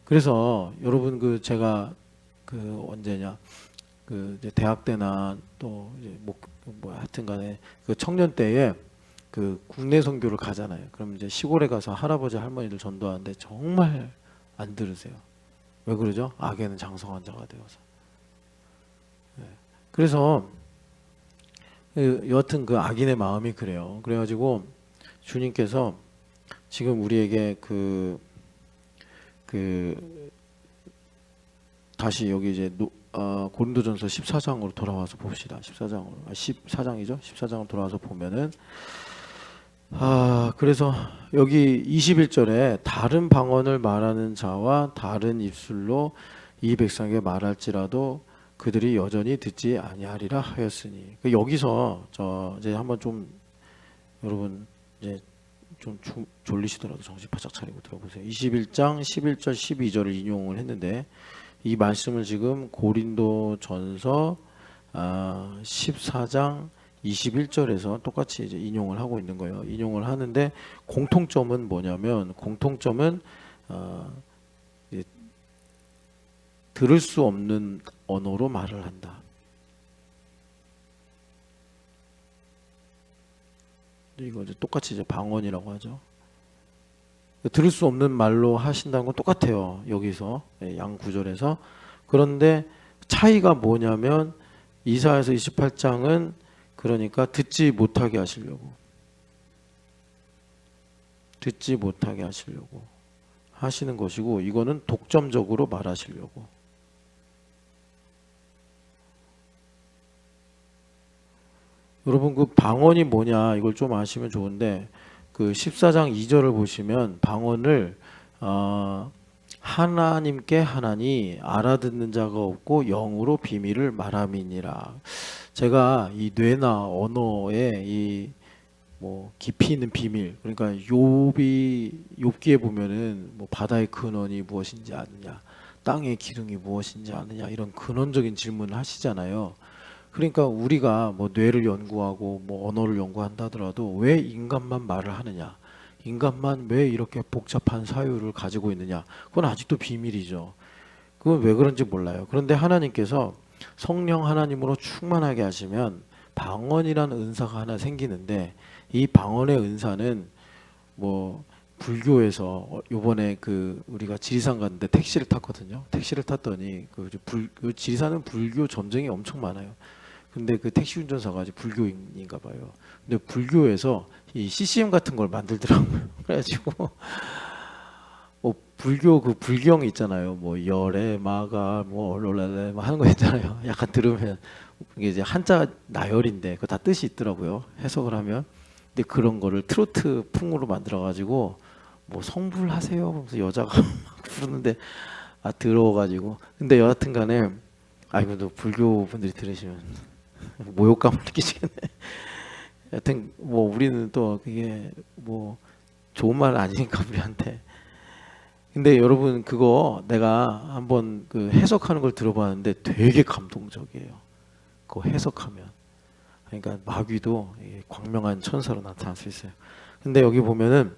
A: 그래서 여러분 제가 언제냐 이제 대학 때나 또 이제 하여튼간에 그 청년 때에 국내 선교를 가잖아요. 그럼 이제 시골에 가서 할아버지 할머니들 전도하는데 정말 안 들으세요. 왜 그러죠? 악에는 장성한 자가 되어서. 그래서 여하튼 그 악인의 마음이 그래요. 그래가지고 주님께서 지금 우리에게 다시 여기 이제 고린도전서 14장으로 돌아와서 봅시다. 14장이죠. 14장으로 돌아와서 보면은 그래서 여기 21절에 다른 방언을 말하는 자와 다른 입술로 이 백성에게 말할지라도 그들이 여전히 듣지 아니하리라 하였으니 여기서 이제 한번 좀 여러분 이제 좀 졸리시더라도 정신 바짝 차리고 들어보세요. 21장 11절 12절을 인용을 했는데 이 말씀을 지금 고린도전서 14장 21절에서 똑같이 이제 인용을 하고 있는 거예요. 인용을 하는데 공통점은 뭐냐면 이제 들을 수 없는 언어로 말을 한다. 이거 이제 똑같이 이제 방언이라고 하죠. 들을 수 없는 말로 하신다는 건 똑같아요. 여기서 양 구절에서. 그런데 차이가 뭐냐면 이사야서 28장은 그러니까 듣지 못하게 하시려고 하시는 것이고, 이거는 독점적으로 말하시려고. 여러분 그 방언이 뭐냐 이걸 좀 아시면 좋은데, 그 14장 2절을 보시면 방언을 하나님께 하나니 알아듣는 자가 없고 영으로 비밀을 말함이니라. 제가 이 뇌나 언어의 이 뭐 깊이 있는 비밀, 그러니까 욥기에 보면은 뭐 바다의 근원이 무엇인지 아느냐, 땅의 기둥이 무엇인지 아느냐, 이런 근원적인 질문을 하시잖아요. 그러니까 우리가 뭐 뇌를 연구하고 뭐 언어를 연구한다 하더라도 왜 인간만 말을 하느냐, 인간만 왜 이렇게 복잡한 사유를 가지고 있느냐, 그건 아직도 비밀이죠. 그건 왜 그런지 몰라요. 그런데 하나님께서 성령 하나님으로 충만하게 하시면 방언이라는 은사가 하나 생기는데, 이 방언의 은사는 뭐 불교에서 요번에 그 우리가 지리산 갔는데 택시를 탔거든요. 택시를 탔더니 그 지리산은 불교 전쟁이 엄청 많아요. 근데 그 택시 운전사가 아직 불교인인가 봐요. 근데 불교에서 이 CCM 같은 걸 만들더라고요. 그래가지고 뭐 불교 그 불경 있잖아요. 뭐 열애 마가 뭐 얼롤레 뭐 하는 거 있잖아요. 약간 들으면 이게 이제 한자 나열인데 그 다 뜻이 있더라고요. 해석을 하면. 근데 그런 거를 트로트 풍으로 만들어가지고 뭐 성불하세요 하면서 여자가 막 부르는데 들어가지고. 근데 여하튼간에 이거 또 불교 분들이 들으시면 모욕감을 느끼시겠네. 여튼 뭐 우리는 또 그게 뭐 좋은 말 아니니까 우리한테. 근데 여러분 그거 내가 한번 그 해석하는 걸 들어봤는데 되게 감동적이에요. 그거 해석하면. 그러니까 마귀도 광명한 천사로 나타날 수 있어요. 근데 여기 보면은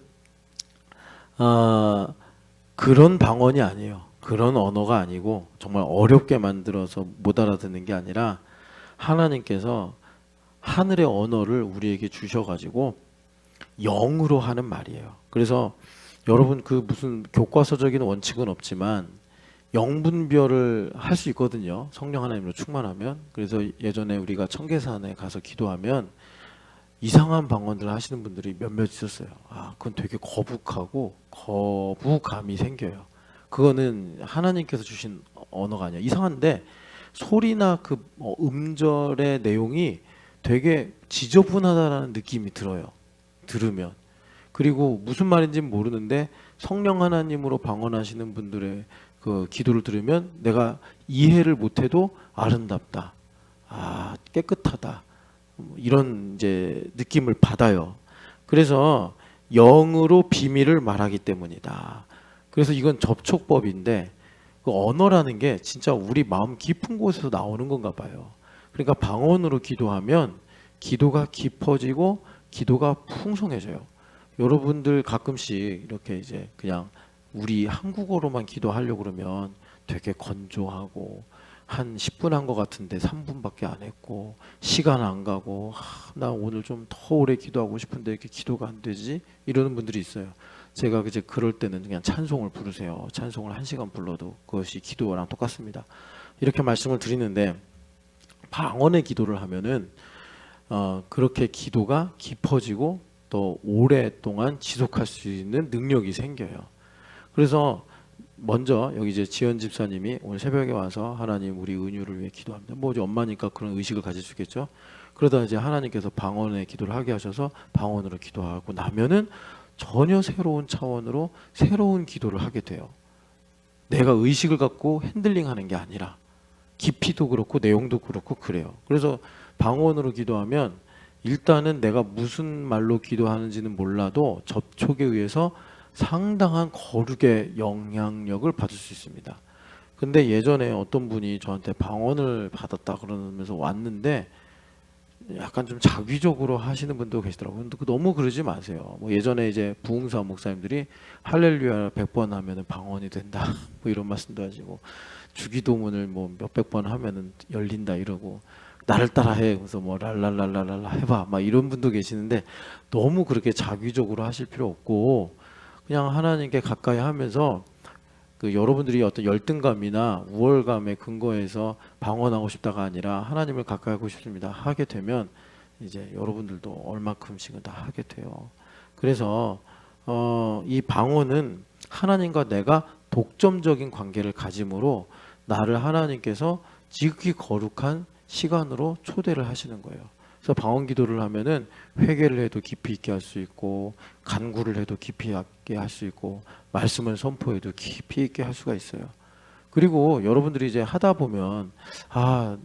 A: 그런 방언이 아니에요. 그런 언어가 아니고 정말 어렵게 만들어서 못 알아듣는 게 아니라 하나님께서 하늘의 언어를 우리에게 주셔가지고 영으로 하는 말이에요. 그래서 여러분 그 무슨 교과서적인 원칙은 없지만 영분별을 할 수 있거든요. 성령 하나님으로 충만하면. 그래서 예전에 우리가 청계산에 가서 기도하면 이상한 방언들을 하시는 분들이 몇몇 있었어요. 그건 되게 거북하고 거부감이 생겨요. 그거는 하나님께서 주신 언어가 아니야. 이상한데 소리나 그 음절의 내용이 되게 지저분하다라는 느낌이 들어요. 들으면. 그리고 무슨 말인지는 모르는데 성령 하나님으로 방언하시는 분들의 그 기도를 들으면 내가 이해를 못해도 아름답다, 깨끗하다, 이런 이제 느낌을 받아요. 그래서 영으로 비밀을 말하기 때문이다. 그래서 이건 접촉법인데 그 언어라는 게 진짜 우리 마음 깊은 곳에서 나오는 건가 봐요. 그러니까 방언으로 기도하면 기도가 깊어지고 기도가 풍성해져요. 여러분들 가끔씩 이렇게 이제 그냥 우리 한국어로만 기도하려고 그러면 되게 건조하고 한 10분 한 것 같은데 3분밖에 안 했고 시간 안 가고 나 오늘 좀 더 오래 기도하고 싶은데 이렇게 기도가 안 되지? 이러는 분들이 있어요. 제가 이제 그럴 때는 그냥 찬송을 부르세요. 찬송을 1시간 불러도 그것이 기도랑 똑같습니다. 이렇게 말씀을 드리는데 방언의 기도를 하면은 그렇게 기도가 깊어지고 또 오랫동안 지속할 수 있는 능력이 생겨요. 그래서 먼저 여기 이제 지연 집사님이 오늘 새벽에 와서 하나님 우리 은유를 위해 기도합니다. 뭐 이제 엄마니까 그런 의식을 가질 수 있겠죠. 그러다 이제 하나님께서 방언의 기도를 하게 하셔서 방언으로 기도하고 나면은 전혀 새로운 차원으로 새로운 기도를 하게 돼요. 내가 의식을 갖고 핸들링하는 게 아니라 깊이도 그렇고 내용도 그렇고 그래요. 그래서 방언으로 기도하면 일단은 내가 무슨 말로 기도하는지는 몰라도 접촉에 의해서 상당한 거룩의 영향력을 받을 수 있습니다. 근데 예전에 어떤 분이 저한테 방언을 받았다 그러면서 왔는데 약간 좀 자기적으로 하시는 분도 계시더라고요. 근데 너무 그러지 마세요. 뭐 예전에 이제 부흥사 목사님들이 할렐루야 100번 하면은 방언이 된다. 뭐 이런 말씀도 하시고 주기도문을 뭐 몇백 번 하면은 열린다 이러고 나를 따라해. 그래서 뭐 랄랄랄랄랄라 해봐. 막 이런 분도 계시는데 너무 그렇게 자기적으로 하실 필요 없고 그냥 하나님께 가까이 하면서 그 여러분들이 어떤 열등감이나 우월감에 근거해서 방언하고 싶다가 아니라 하나님을 가까이 하고 싶습니다 하게 되면 이제 여러분들도 얼마큼씩은 다 하게 돼요. 그래서 이 방언은 하나님과 내가 독점적인 관계를 가짐으로 나를 하나님께서 지극히 거룩한 시간으로 초대를 하시는 거예요. 그래서 방언 기도를 하면은 회개를 해도 깊이 있게 할 수 있고 간구를 해도 깊이 있게 할 수 있고 말씀을 선포해도 깊이 있게 할 수가 있어요. 그리고 여러분들이 이제 하다 보면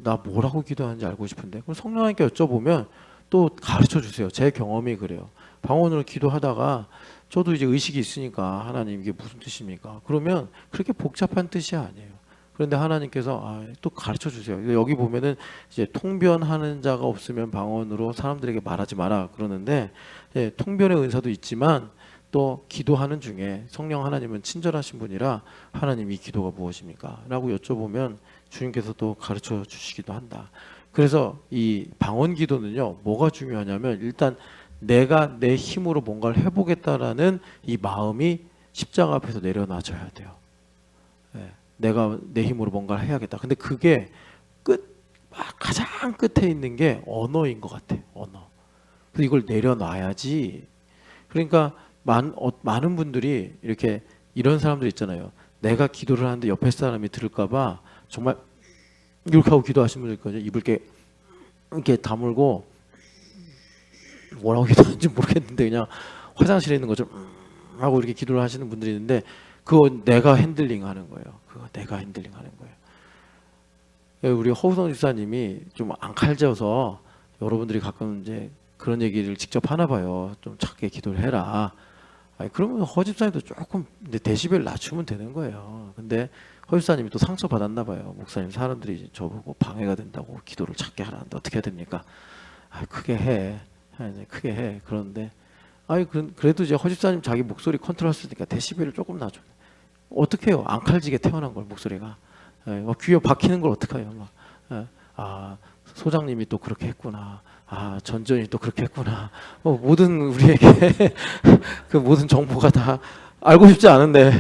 A: 나 뭐라고 기도하는지 알고 싶은데 그럼 성령님께 여쭤보면 또 가르쳐 주세요. 제 경험이 그래요. 방언으로 기도하다가 저도 이제 의식이 있으니까 하나님 이게 무슨 뜻입니까? 그러면 그렇게 복잡한 뜻이 아니에요. 그런데 하나님께서 또 가르쳐 주세요. 여기 보면은 이제 통변하는 자가 없으면 방언으로 사람들에게 말하지 마라 그러는데 통변의 은사도 있지만 또 기도하는 중에 성령 하나님은 친절하신 분이라 하나님 이 기도가 무엇입니까? 라고 여쭤보면 주님께서 또 가르쳐 주시기도 한다. 그래서 이 방언 기도는요 뭐가 중요하냐면 일단 내가 내 힘으로 뭔가를 해보겠다라는 이 마음이 십자가 앞에서 내려놔져야 돼요. 내가 내 힘으로 뭔가를 해야겠다. 근데 그게 가장 끝에 있는 게 언어인 것 같아. 언어. 그래서 이걸 내려놔야지. 그러니까 많은 분들이 이렇게 이런 사람들 있잖아요. 내가 기도를 하는데 옆에 사람이 들을까봐 정말 이렇게 하고 기도하시는 분들 있거든요. 입을 이렇게 다물고 뭐라고 기도하는지 모르겠는데 그냥 화장실에 있는 것처럼 하고 이렇게 기도를 하시는 분들이 있는데 그거 내가 핸들링하는 거예요. 그거 내가 핸들링하는 거예요. 우리 허우성 집사님이 좀 안 칼져서 여러분들이 가끔 이제 그런 얘기를 직접 하나 봐요. 좀 작게 기도를 해라. 그러면 허 집사님도 조금 데시벨 낮추면 되는 거예요. 근데 허 집사님이 또 상처 받았나 봐요. 목사님 사람들이 저보고 방해가 된다고 기도를 작게 하라는데 어떻게 해야 됩니까? 크게 해. 크게 해. 그런데 그래도 이제 허 집사님 자기 목소리 컨트롤 할 수 있으니까 데시벨을 조금 낮춰. 어떻게 해요? 안 칼지게 태어난 걸 목소리가 귀에 박히는 걸 어떡해요? 소장님이 또 그렇게 했구나. 전전이 또 그렇게 했구나. 모든 우리에게 그 모든 정보가 다 알고 싶지 않은데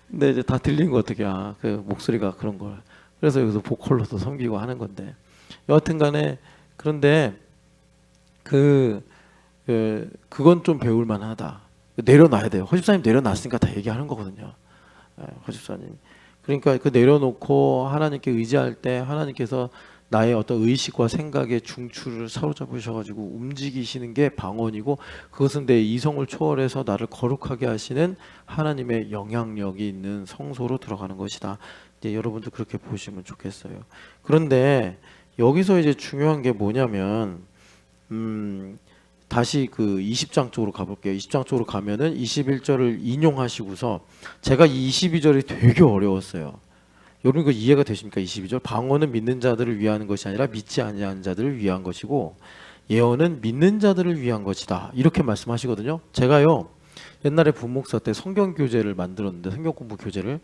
A: 근데 이제 다 들린 거 어떻게 그 목소리가 그런 걸. 그래서 여기서 보컬로도 섬기고 하는 건데 여하튼간에 그런데 그건 좀 배울 만하다. 내려놔야 돼요. 허집사님 내려놨으니까 다 얘기하는 거거든요. 허집사님. 그러니까 그 내려놓고 하나님께 의지할 때 하나님께서 나의 어떤 의식과 생각의 중추를 사로잡으셔가지고 움직이시는 게 방언이고 그것은 내 이성을 초월해서 나를 거룩하게 하시는 하나님의 영향력이 있는 성소로 들어가는 것이다. 이제 여러분도 그렇게 보시면 좋겠어요. 그런데 여기서 이제 중요한 게 뭐냐면 다시 그 20장 쪽으로 가볼게요. 20장 쪽으로 가면은 21절을 인용하시고서 제가 이 22절이 되게 어려웠어요. 여러분 이거 이해가 되십니까? 22절 방언은 믿는 자들을 위하는 것이 아니라 믿지 아니하는 자들을 위한 것이고 예언은 믿는 자들을 위한 것이다. 이렇게 말씀하시거든요. 제가요 옛날에 부목사 때 성경 교재를 만들었는데 성경 공부 교재를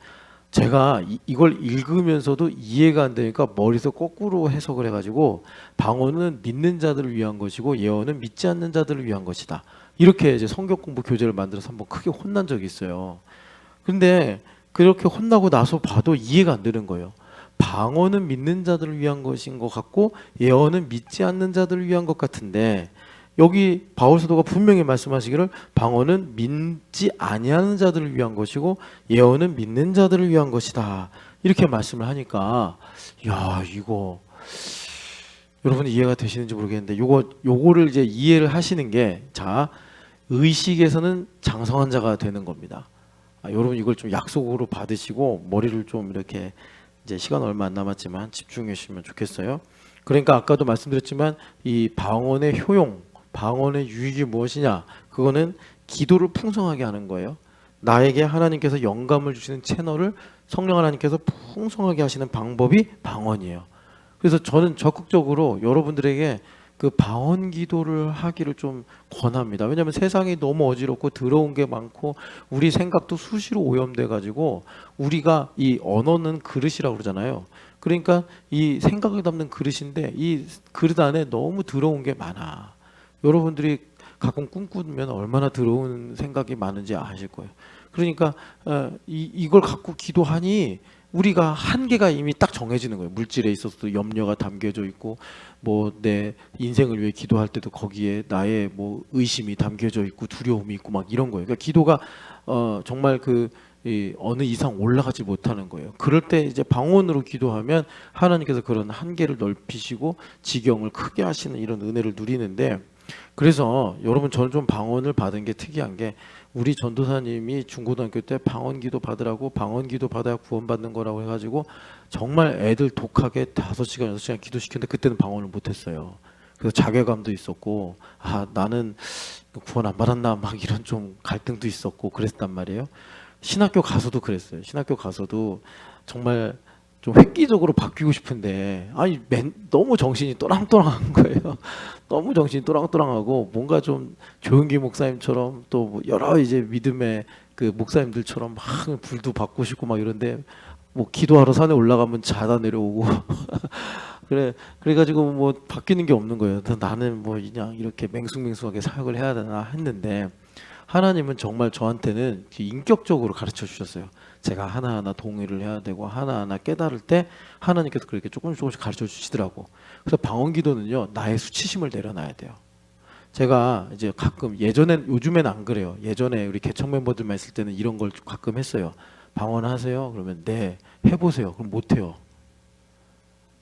A: 제가 이걸 읽으면서도 이해가 안 되니까 머리에서 거꾸로 해석을 해가지고 방언은 믿는 자들을 위한 것이고 예언은 믿지 않는 자들을 위한 것이다. 이렇게 이제 성경 공부 교재를 만들어서 한번 크게 혼난 적이 있어요. 근데 그렇게 혼나고 나서 봐도 이해가 안 되는 거예요. 방언은 믿는 자들을 위한 것인 것 같고 예언은 믿지 않는 자들을 위한 것 같은데 여기 바울 사도가 분명히 말씀하시기를 방언은 믿지 아니하는 자들을 위한 것이고 예언은 믿는 자들을 위한 것이다. 이렇게 말씀을 하니까 이거 여러분이 이해가 되시는지 모르겠는데 요거를 이제 이해를 하시는 게 의식에서는 장성한 자가 되는 겁니다. 여러분 이걸 좀 약속으로 받으시고 머리를 좀 이렇게 이제 시간 얼마 안 남았지만 집중해 주시면 좋겠어요. 그러니까 아까도 말씀드렸지만 이 방언의 효용, 방언의 유익이 무엇이냐? 그거는 기도를 풍성하게 하는 거예요. 나에게 하나님께서 영감을 주시는 채널을 성령 하나님께서 풍성하게 하시는 방법이 방언이에요. 그래서 저는 적극적으로 여러분들에게 그 방언 기도를 하기를 좀 권합니다. 왜냐하면 세상이 너무 어지럽고 더러운 게 많고 우리 생각도 수시로 오염돼 가지고 우리가 이 언어는 그릇이라고 그러잖아요. 그러니까 이 생각을 담는 그릇인데 이 그릇 안에 너무 더러운 게 많아. 여러분들이 가끔 꿈꾸면 얼마나 더러운 생각이 많은지 아실 거예요. 그러니까 이걸 갖고 기도하니 우리가 한계가 이미 딱 정해지는 거예요. 물질에 있어서도 염려가 담겨져 있고 뭐 내 인생을 위해 기도할 때도 거기에 나의 뭐 의심이 담겨져 있고 두려움이 있고 막 이런 거예요. 그러니까 기도가 정말 이 어느 이상 올라가지 못하는 거예요. 그럴 때 이제 방언으로 기도하면 하나님께서 그런 한계를 넓히시고 지경을 크게 하시는 이런 은혜를 누리는데, 그래서 여러분 저는 좀 방언을 받은 게 특이한 게 우리 전도사님이 중고등학교 때 방언 기도 받으라고 방언 기도 받아야 구원받는 거라고 해가지고 정말 애들 독하게 5시간 6시간 기도시켰는데 그때는 방언을 못했어요. 그래서 자괴감도 있었고 나는 구원 안 받았나 막 이런 좀 갈등도 있었고 그랬단 말이에요. 신학교 가서도 그랬어요. 신학교 가서도 정말 좀 획기적으로 바뀌고 싶은데 너무 정신이 또랑또랑한 거예요. 너무 정신이 또랑또랑하고 뭔가 좀 조은기 목사님처럼 또 뭐 여러 이제 믿음의 그 목사님들처럼 막 불도 받고 싶고 막 이런데 뭐 기도하러 산에 올라가면 자다 내려오고 그래가지고 뭐 바뀌는 게 없는 거예요. 나는 뭐 그냥 이렇게 맹숭맹숭하게 사역을 해야 되나 했는데 하나님은 정말 저한테는 인격적으로 가르쳐 주셨어요. 제가 하나하나 동의를 해야 되고 하나하나 깨달을 때 하나님께서 그렇게 조금씩 가르쳐 주시더라고. 그래서 방언 기도는요, 나의 수치심을 내려놔야 돼요. 제가 이제 가끔 요즘엔 안 그래요. 예전에 우리 개척 멤버들만 있을 때는 이런 걸 가끔 했어요. 방언 하세요? 그러면 네, 해보세요. 그럼 못해요.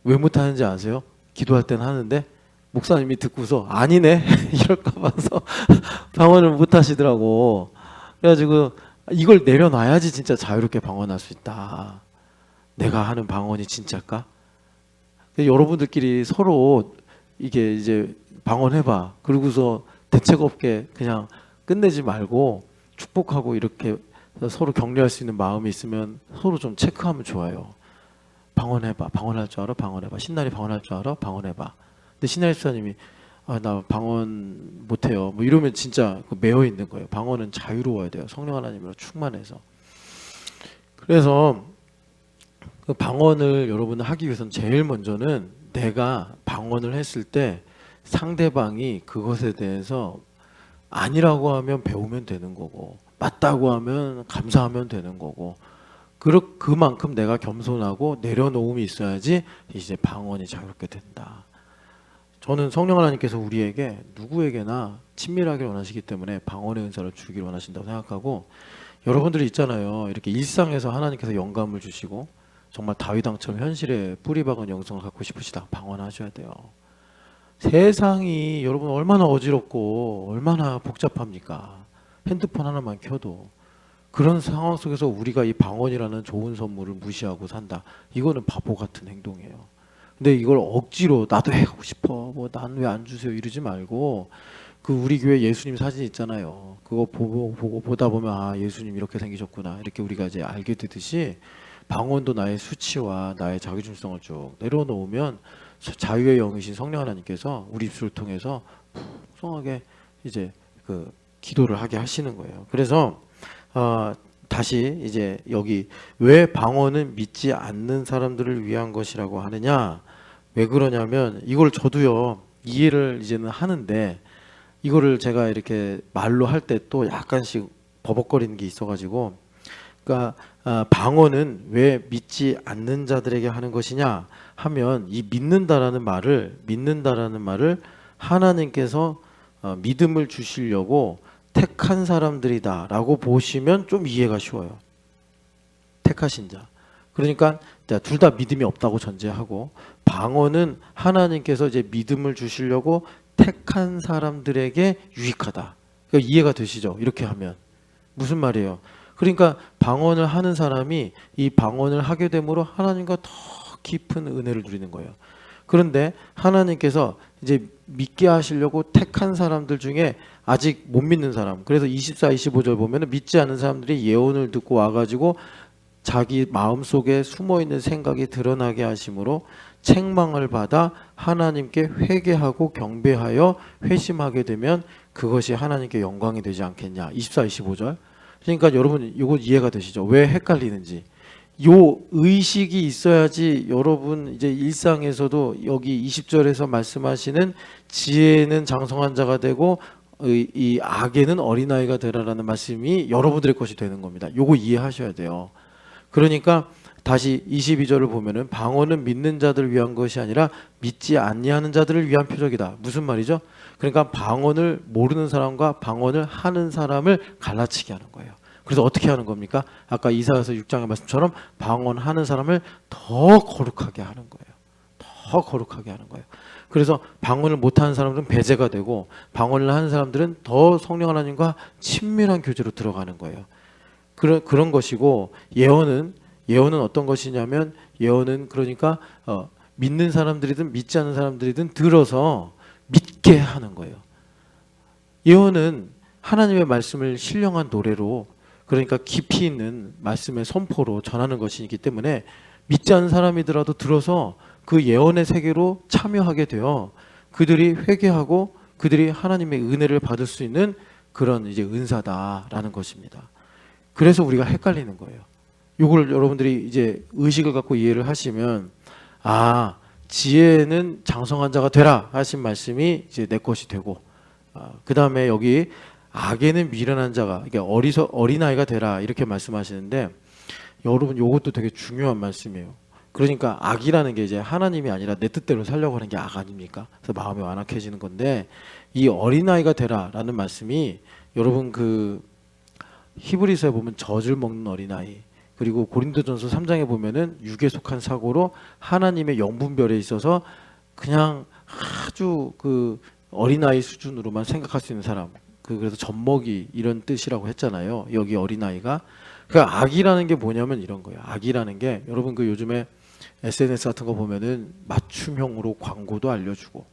A: 왜 못하는지 아세요? 기도할 때는 하는데 목사님이 듣고서 아니네 이럴까 봐서 방언을 못 하시더라고. 그래가지고 이걸 내려놔야지 진짜 자유롭게 방언할 수 있다. 내가 하는 방언이 진짜일까? 여러분들끼리 서로 이게 이제 방언해봐. 그러고서 대책 없게 그냥 끝내지 말고 축복하고 이렇게 서로 격려할 수 있는 마음이 있으면 서로 좀 체크하면 좋아요. 방언해봐. 방언할 줄 알아? 방언해봐. 신나리 방언할 줄 알아? 방언해봐. 근데 신나리 집사님이 나 방언 못해요. 뭐 이러면 진짜 매여 있는 거예요. 방언은 자유로워야 돼요. 성령 하나님으로 충만해서. 그래서 그 방언을 여러분은 하기 위해서는 제일 먼저는 내가 방언을 했을 때 상대방이 그것에 대해서 아니라고 하면 배우면 되는 거고 맞다고 하면 감사하면 되는 거고 그만큼 내가 겸손하고 내려놓음이 있어야지 이제 방언이 자유롭게 된다. 저는 성령 하나님께서 우리에게 누구에게나 친밀하게 원하시기 때문에 방언의 은사를 주기를 원하신다고 생각하고, 여러분들이 있잖아요. 이렇게 일상에서 하나님께서 영감을 주시고 정말 다윗 왕처럼 현실에 뿌리 박은 영성을 갖고 싶으시다. 방언하셔야 돼요. 세상이 여러분 얼마나 어지럽고 얼마나 복잡합니까? 핸드폰 하나만 켜도. 그런 상황 속에서 우리가 이 방언이라는 좋은 선물을 무시하고 산다. 이거는 바보 같은 행동이에요. 근데 이걸 억지로 나도 하고 싶어. 뭐 난 왜 안 주세요 이러지 말고 그 우리 교회 예수님 사진 있잖아요. 그거 보다 보면 예수님 이렇게 생기셨구나. 이렇게 우리가 이제 알게 되듯이 방언도 나의 수치와 나의 자기중성을 쭉 내려놓으면 자유의 영이신 성령 하나님께서 우리 입술을 통해서 풍성하게 이제 그 기도를 하게 하시는 거예요. 그래서 다시 이제 여기 왜 방언은 믿지 않는 사람들을 위한 것이라고 하느냐? 왜 그러냐면 이걸 저도요 이해를 이제는 하는데 이거를 제가 이렇게 말로 할 때 또 약간씩 버벅거리는 게 있어가지고, 그러니까 방언은 왜 믿지 않는 자들에게 하는 것이냐 하면 이 믿는다라는 말을 하나님께서 믿음을 주시려고 택한 사람들이다라고 보시면 좀 이해가 쉬워요. 택하신 자. 그러니까 둘 다 믿음이 없다고 전제하고 방언은 하나님께서 이제 믿음을 주시려고 택한 사람들에게 유익하다. 그러니까 이해가 되시죠? 이렇게 하면 무슨 말이에요? 그러니까 방언을 하는 사람이 이 방언을 하게 됨으로 하나님과 더 깊은 은혜를 누리는 거예요. 그런데 하나님께서 이제 믿게 하시려고 택한 사람들 중에 아직 못 믿는 사람, 그래서 24, 25절 보면은 믿지 않는 사람들이 예언을 듣고 와가지고 자기 마음속에 숨어있는 생각이 드러나게 하심으로 책망을 받아 하나님께 회개하고 경배하여 회심하게 되면 그것이 하나님께 영광이 되지 않겠냐. 24, 25절. 그러니까 여러분 이거 이해가 되시죠? 왜 헷갈리는지. 요 의식이 있어야지 여러분 이제 일상에서도 여기 20절에서 말씀하시는 지혜는 장성한 자가 되고 이 악에는 어린아이가 되라라는 말씀이 여러분들의 것이 되는 겁니다. 요거 이해하셔야 돼요. 그러니까 다시 22절을 보면은 방언은 믿는 자들을 위한 것이 아니라 믿지 아니하는 자들을 위한 표적이다. 무슨 말이죠? 그러니까 방언을 모르는 사람과 방언을 하는 사람을 갈라치게 하는 거예요. 그래서 어떻게 하는 겁니까? 아까 이사야서 6장의 말씀처럼 방언하는 사람을 더 거룩하게 하는 거예요. 더 거룩하게 하는 거예요. 그래서 방언을 못하는 사람들은 배제가 되고 방언을 하는 사람들은 더 성령 하나님과 친밀한 교제로 들어가는 거예요. 그런 것이고 예언은 어떤 것이냐면 예언은 그러니까 믿는 사람들이든 믿지 않는 사람들이든 들어서 믿게 하는 거예요. 예언은 하나님의 말씀을 신령한 노래로 그러니까 깊이 있는 말씀의 선포로 전하는 것이기 때문에 믿지 않는 사람이더라도 들어서 그 예언의 세계로 참여하게 되어 그들이 회개하고 그들이 하나님의 은혜를 받을 수 있는 그런 이제 은사다라는 것입니다. 그래서 우리가 헷갈리는 거예요. 이걸 여러분들이 이제 의식을 갖고 이해를 하시면 지혜는 장성한 자가 되라 하신 말씀이 이제 내 것이 되고 그 다음에 여기 악에는 미련한 자가 이게 어린아이가 되라 이렇게 말씀하시는데 여러분 이것도 되게 중요한 말씀이에요. 그러니까 악이라는 게 이제 하나님이 아니라 내 뜻대로 살려고 하는 게 악 아닙니까? 그래서 마음이 완악해지는 건데 이 어린아이가 되라라는 말씀이 여러분 그 히브리서에 보면 젖을 먹는 어린아이 그리고 고린도전서 3장에 보면은 육에 속한 사고로 하나님의 영분별에 있어서 그냥 아주 그 어린아이 수준으로만 생각할 수 있는 사람 그래서 젖먹이 이런 뜻이라고 했잖아요. 여기 어린아이가 그러니까 악이라는 게 뭐냐면 이런 거예요. 악이라는 게 여러분 그 요즘에 SNS 같은 거 보면은 맞춤형으로 광고도 알려주고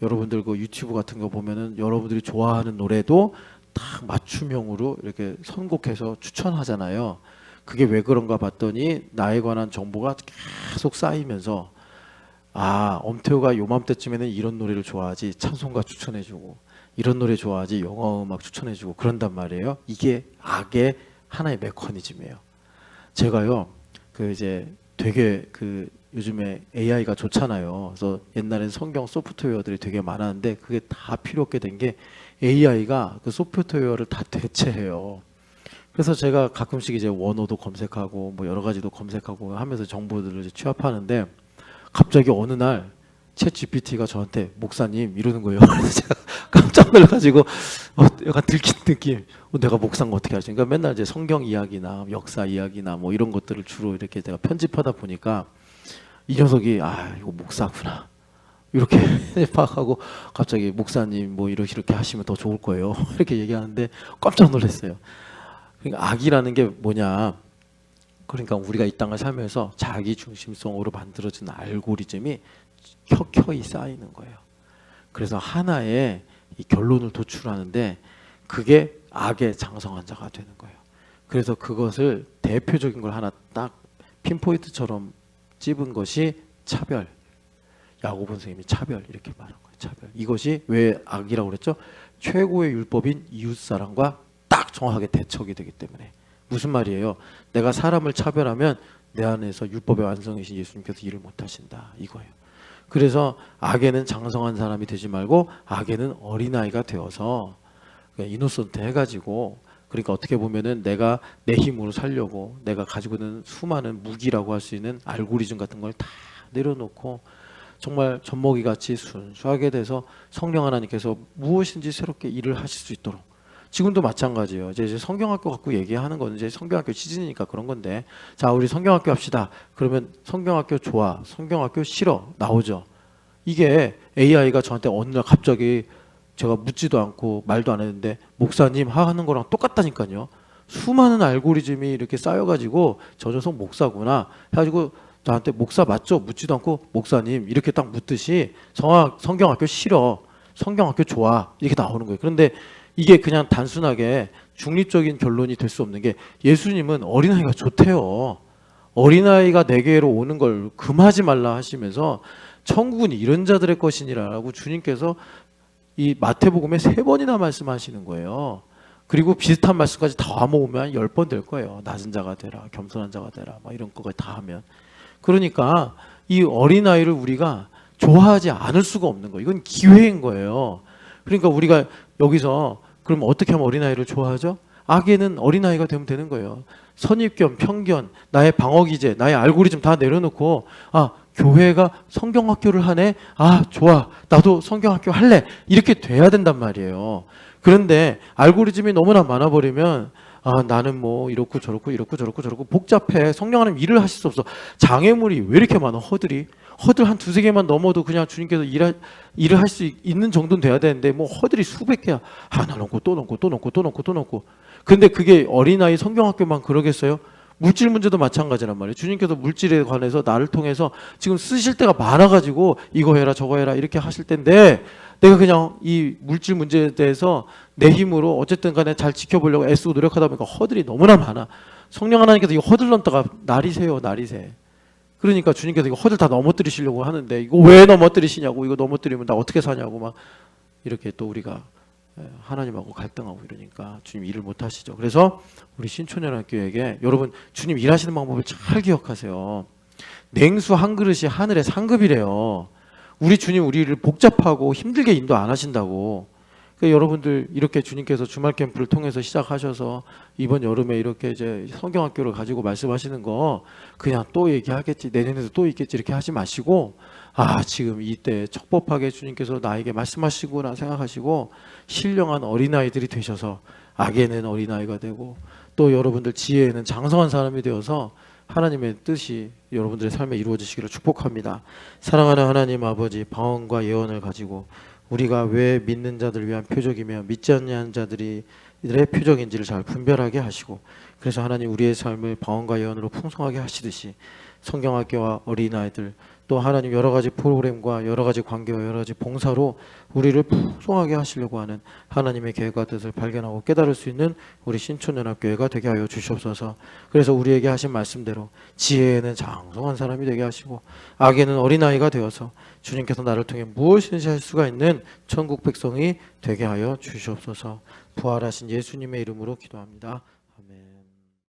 A: 여러분들 그 유튜브 같은 거 보면은 여러분들이 좋아하는 노래도 딱 맞춤형으로 이렇게 선곡해서 추천하잖아요. 그게 왜 그런가 봤더니 나에 관한 정보가 계속 쌓이면서 엄태호가 요맘때쯤에는 이런 노래를 좋아하지 찬송가 추천해주고 이런 노래 좋아하지 영화 음악 추천해주고 그런단 말이에요. 이게 악의 하나의 메커니즘이에요. 제가요 그 이제 되게 그 요즘에 AI가 좋잖아요. 그래서 옛날엔 성경 소프트웨어들이 되게 많았는데 그게 다 필요 없게 된 게 AI가 그 소프트웨어를 다 대체해요. 그래서 제가 가끔씩 이제 원어도 검색하고 뭐 여러 가지도 검색하고 하면서 정보들을 이제 취합하는데 갑자기 어느 날 챗 GPT가 저한테 목사님 이러는 거예요. 그래서 제가 깜짝 놀라가지고 약간 들킨 느낌. 내가 목사인 거 어떻게 하지? 그러니까 맨날 이제 성경 이야기나 역사 이야기나 뭐 이런 것들을 주로 이렇게 내가 편집하다 보니까 이 녀석이 이거 목사구나 이렇게 파악하고 갑자기 목사님 뭐 이렇게 하시면 더 좋을 거예요. 이렇게 얘기하는데 깜짝 놀랐어요. 그러니까 악이라는 게 뭐냐? 그러니까 우리가 이 땅을 살면서 자기 중심성으로 만들어진 알고리즘이 켜켜이 쌓이는 거예요. 그래서 하나의 이 결론을 도출하는데 그게 악의 장성한 자가 되는 거예요. 그래서 그것을 대표적인 걸 하나 딱 핀포인트처럼 찝은 것이 차별. 야고보 선생님이 차별 이렇게 말한 거예요. 차별. 이것이 왜 악이라고 그랬죠? 최고의 율법인 이웃사랑과 딱 정확하게 대척이 되기 때문에. 무슨 말이에요? 내가 사람을 차별하면 내 안에서 율법의 완성이신 예수님께서 일을 못하신다 이거예요. 그래서 악에는 장성한 사람이 되지 말고 악에는 어린아이가 되어서 이노선트 해가지고 그러니까 어떻게 보면은 내가 내 힘으로 살려고 내가 가지고 있는 수많은 무기라고 할 수 있는 알고리즘 같은 걸 다 내려놓고 정말 젖먹이 같이 순수하게 돼서 성령 하나님께서 무엇인지 새롭게 일을 하실 수 있도록 지금도 마찬가지예요. 이제 성경학교 갖고 얘기하는 건 이제 성경학교 시즌이니까 그런 건데 자 우리 성경학교 합시다. 그러면 성경학교 좋아, 성경학교 싫어 나오죠. 이게 AI가 저한테 어느 날 갑자기 제가 묻지도 않고 말도 안 했는데 목사님 하는 거랑 똑같다니까요. 수많은 알고리즘이 이렇게 쌓여가지고 저 녀석 목사구나 해가지고 나한테 목사 맞죠? 묻지도 않고 목사님 이렇게 딱 묻듯이 성경학교 싫어, 성경학교 좋아 이렇게 나오는 거예요. 그런데 이게 그냥 단순하게 중립적인 결론이 될 수 없는 게 예수님은 어린아이가 좋대요. 어린아이가 내게로 오는 걸 금하지 말라 하시면서 천국은 이런 자들의 것이니라라고 주님께서 이 마태복음에 3번이나 말씀하시는 거예요. 그리고 비슷한 말씀까지 다 모으면 10번 될 거예요. 낮은 자가 되라, 겸손한 자가 되라, 막 이런 거까지 다 하면. 그러니까 이 어린아이를 우리가 좋아하지 않을 수가 없는 거예요. 이건 기회인 거예요. 그러니까 우리가 여기서 그럼 어떻게 하면 어린아이를 좋아하죠? 악에는 어린아이가 되면 되는 거예요. 선입견, 편견, 나의 방어기제, 나의 알고리즘 다 내려놓고 교회가 성경학교를 하네? 좋아. 나도 성경학교 할래. 이렇게 돼야 된단 말이에요. 그런데 알고리즘이 너무나 많아버리면 나는 뭐 이렇고 저렇고 이렇고 저렇고 저렇고 복잡해. 성령 하나님 일을 하실 수 없어. 장애물이 왜 이렇게 많아? 허들 한 2-3개만 넘어도 그냥 주님께서 일을 할 수 있는 정도는 돼야 되는데 뭐 허들이 수백 개야. 하나 넘고 또 넘고 또 넘고 또 넘고 또 넘고. 근데 그게 어린아이 성경학교만 그러겠어요? 물질 문제도 마찬가지란 말이에요. 주님께서 물질에 관해서 나를 통해서 지금 쓰실 때가 많아가지고 이거 해라 저거 해라 이렇게 하실 텐데 내가 그냥 이 물질 문제에 대해서 내 힘으로 어쨌든 간에 잘 지켜보려고 애쓰고 노력하다 보니까 허들이 너무나 많아. 성령 하나님께서 이거 허들 넘다가 날이 새요. 그러니까 주님께서 이거 허들 다 넘어뜨리시려고 하는데 이거 왜 넘어뜨리시냐고, 이거 넘어뜨리면 나 어떻게 사냐고 막 이렇게 또 우리가 하나님하고 갈등하고 이러니까 주님 일을 못 하시죠. 그래서 우리 신촌연합교회에게 여러분 주님 일하시는 방법을 잘 기억하세요. 냉수 한 그릇이 하늘의 상급이래요. 우리 주님 우리를 복잡하고 힘들게 인도 안 하신다고. 그러니까 여러분들 이렇게 주님께서 주말 캠프를 통해서 시작하셔서 이번 여름에 이렇게 이제 성경학교를 가지고 말씀하시는 거 그냥 또 얘기하겠지, 내년에도 또 있겠지 이렇게 하지 마시고 지금 이때 척법하게 주님께서 나에게 말씀하시구나 생각하시고 신령한 어린아이들이 되셔서 악에는 어린아이가 되고 또 여러분들 지혜에는 장성한 사람이 되어서 하나님의 뜻이 여러분들의 삶에 이루어지시기를 축복합니다. 사랑하는 하나님 아버지, 방언과 예언을 가지고 우리가 왜 믿는 자들을 위한 표적이며 믿지 않는 자들의 표적인지를 잘 분별하게 하시고, 그래서 하나님 우리의 삶을 방언과 예언으로 풍성하게 하시듯이 성경학교와 어린아이들 또 하나님 여러 가지 프로그램과 여러 가지 관계와 여러 가지 봉사로 우리를 풍성하게 하시려고 하는 하나님의 계획과 뜻을 발견하고 깨달을 수 있는 우리 신촌연합교회가 되게 하여 주시옵소서. 그래서 우리에게 하신 말씀대로 지혜에는 장성한 사람이 되게 하시고 악에는 어린아이가 되어서 주님께서 나를 통해 무엇이든지 할 수가 있는 천국 백성이 되게 하여 주시옵소서. 부활하신 예수님의 이름으로 기도합니다.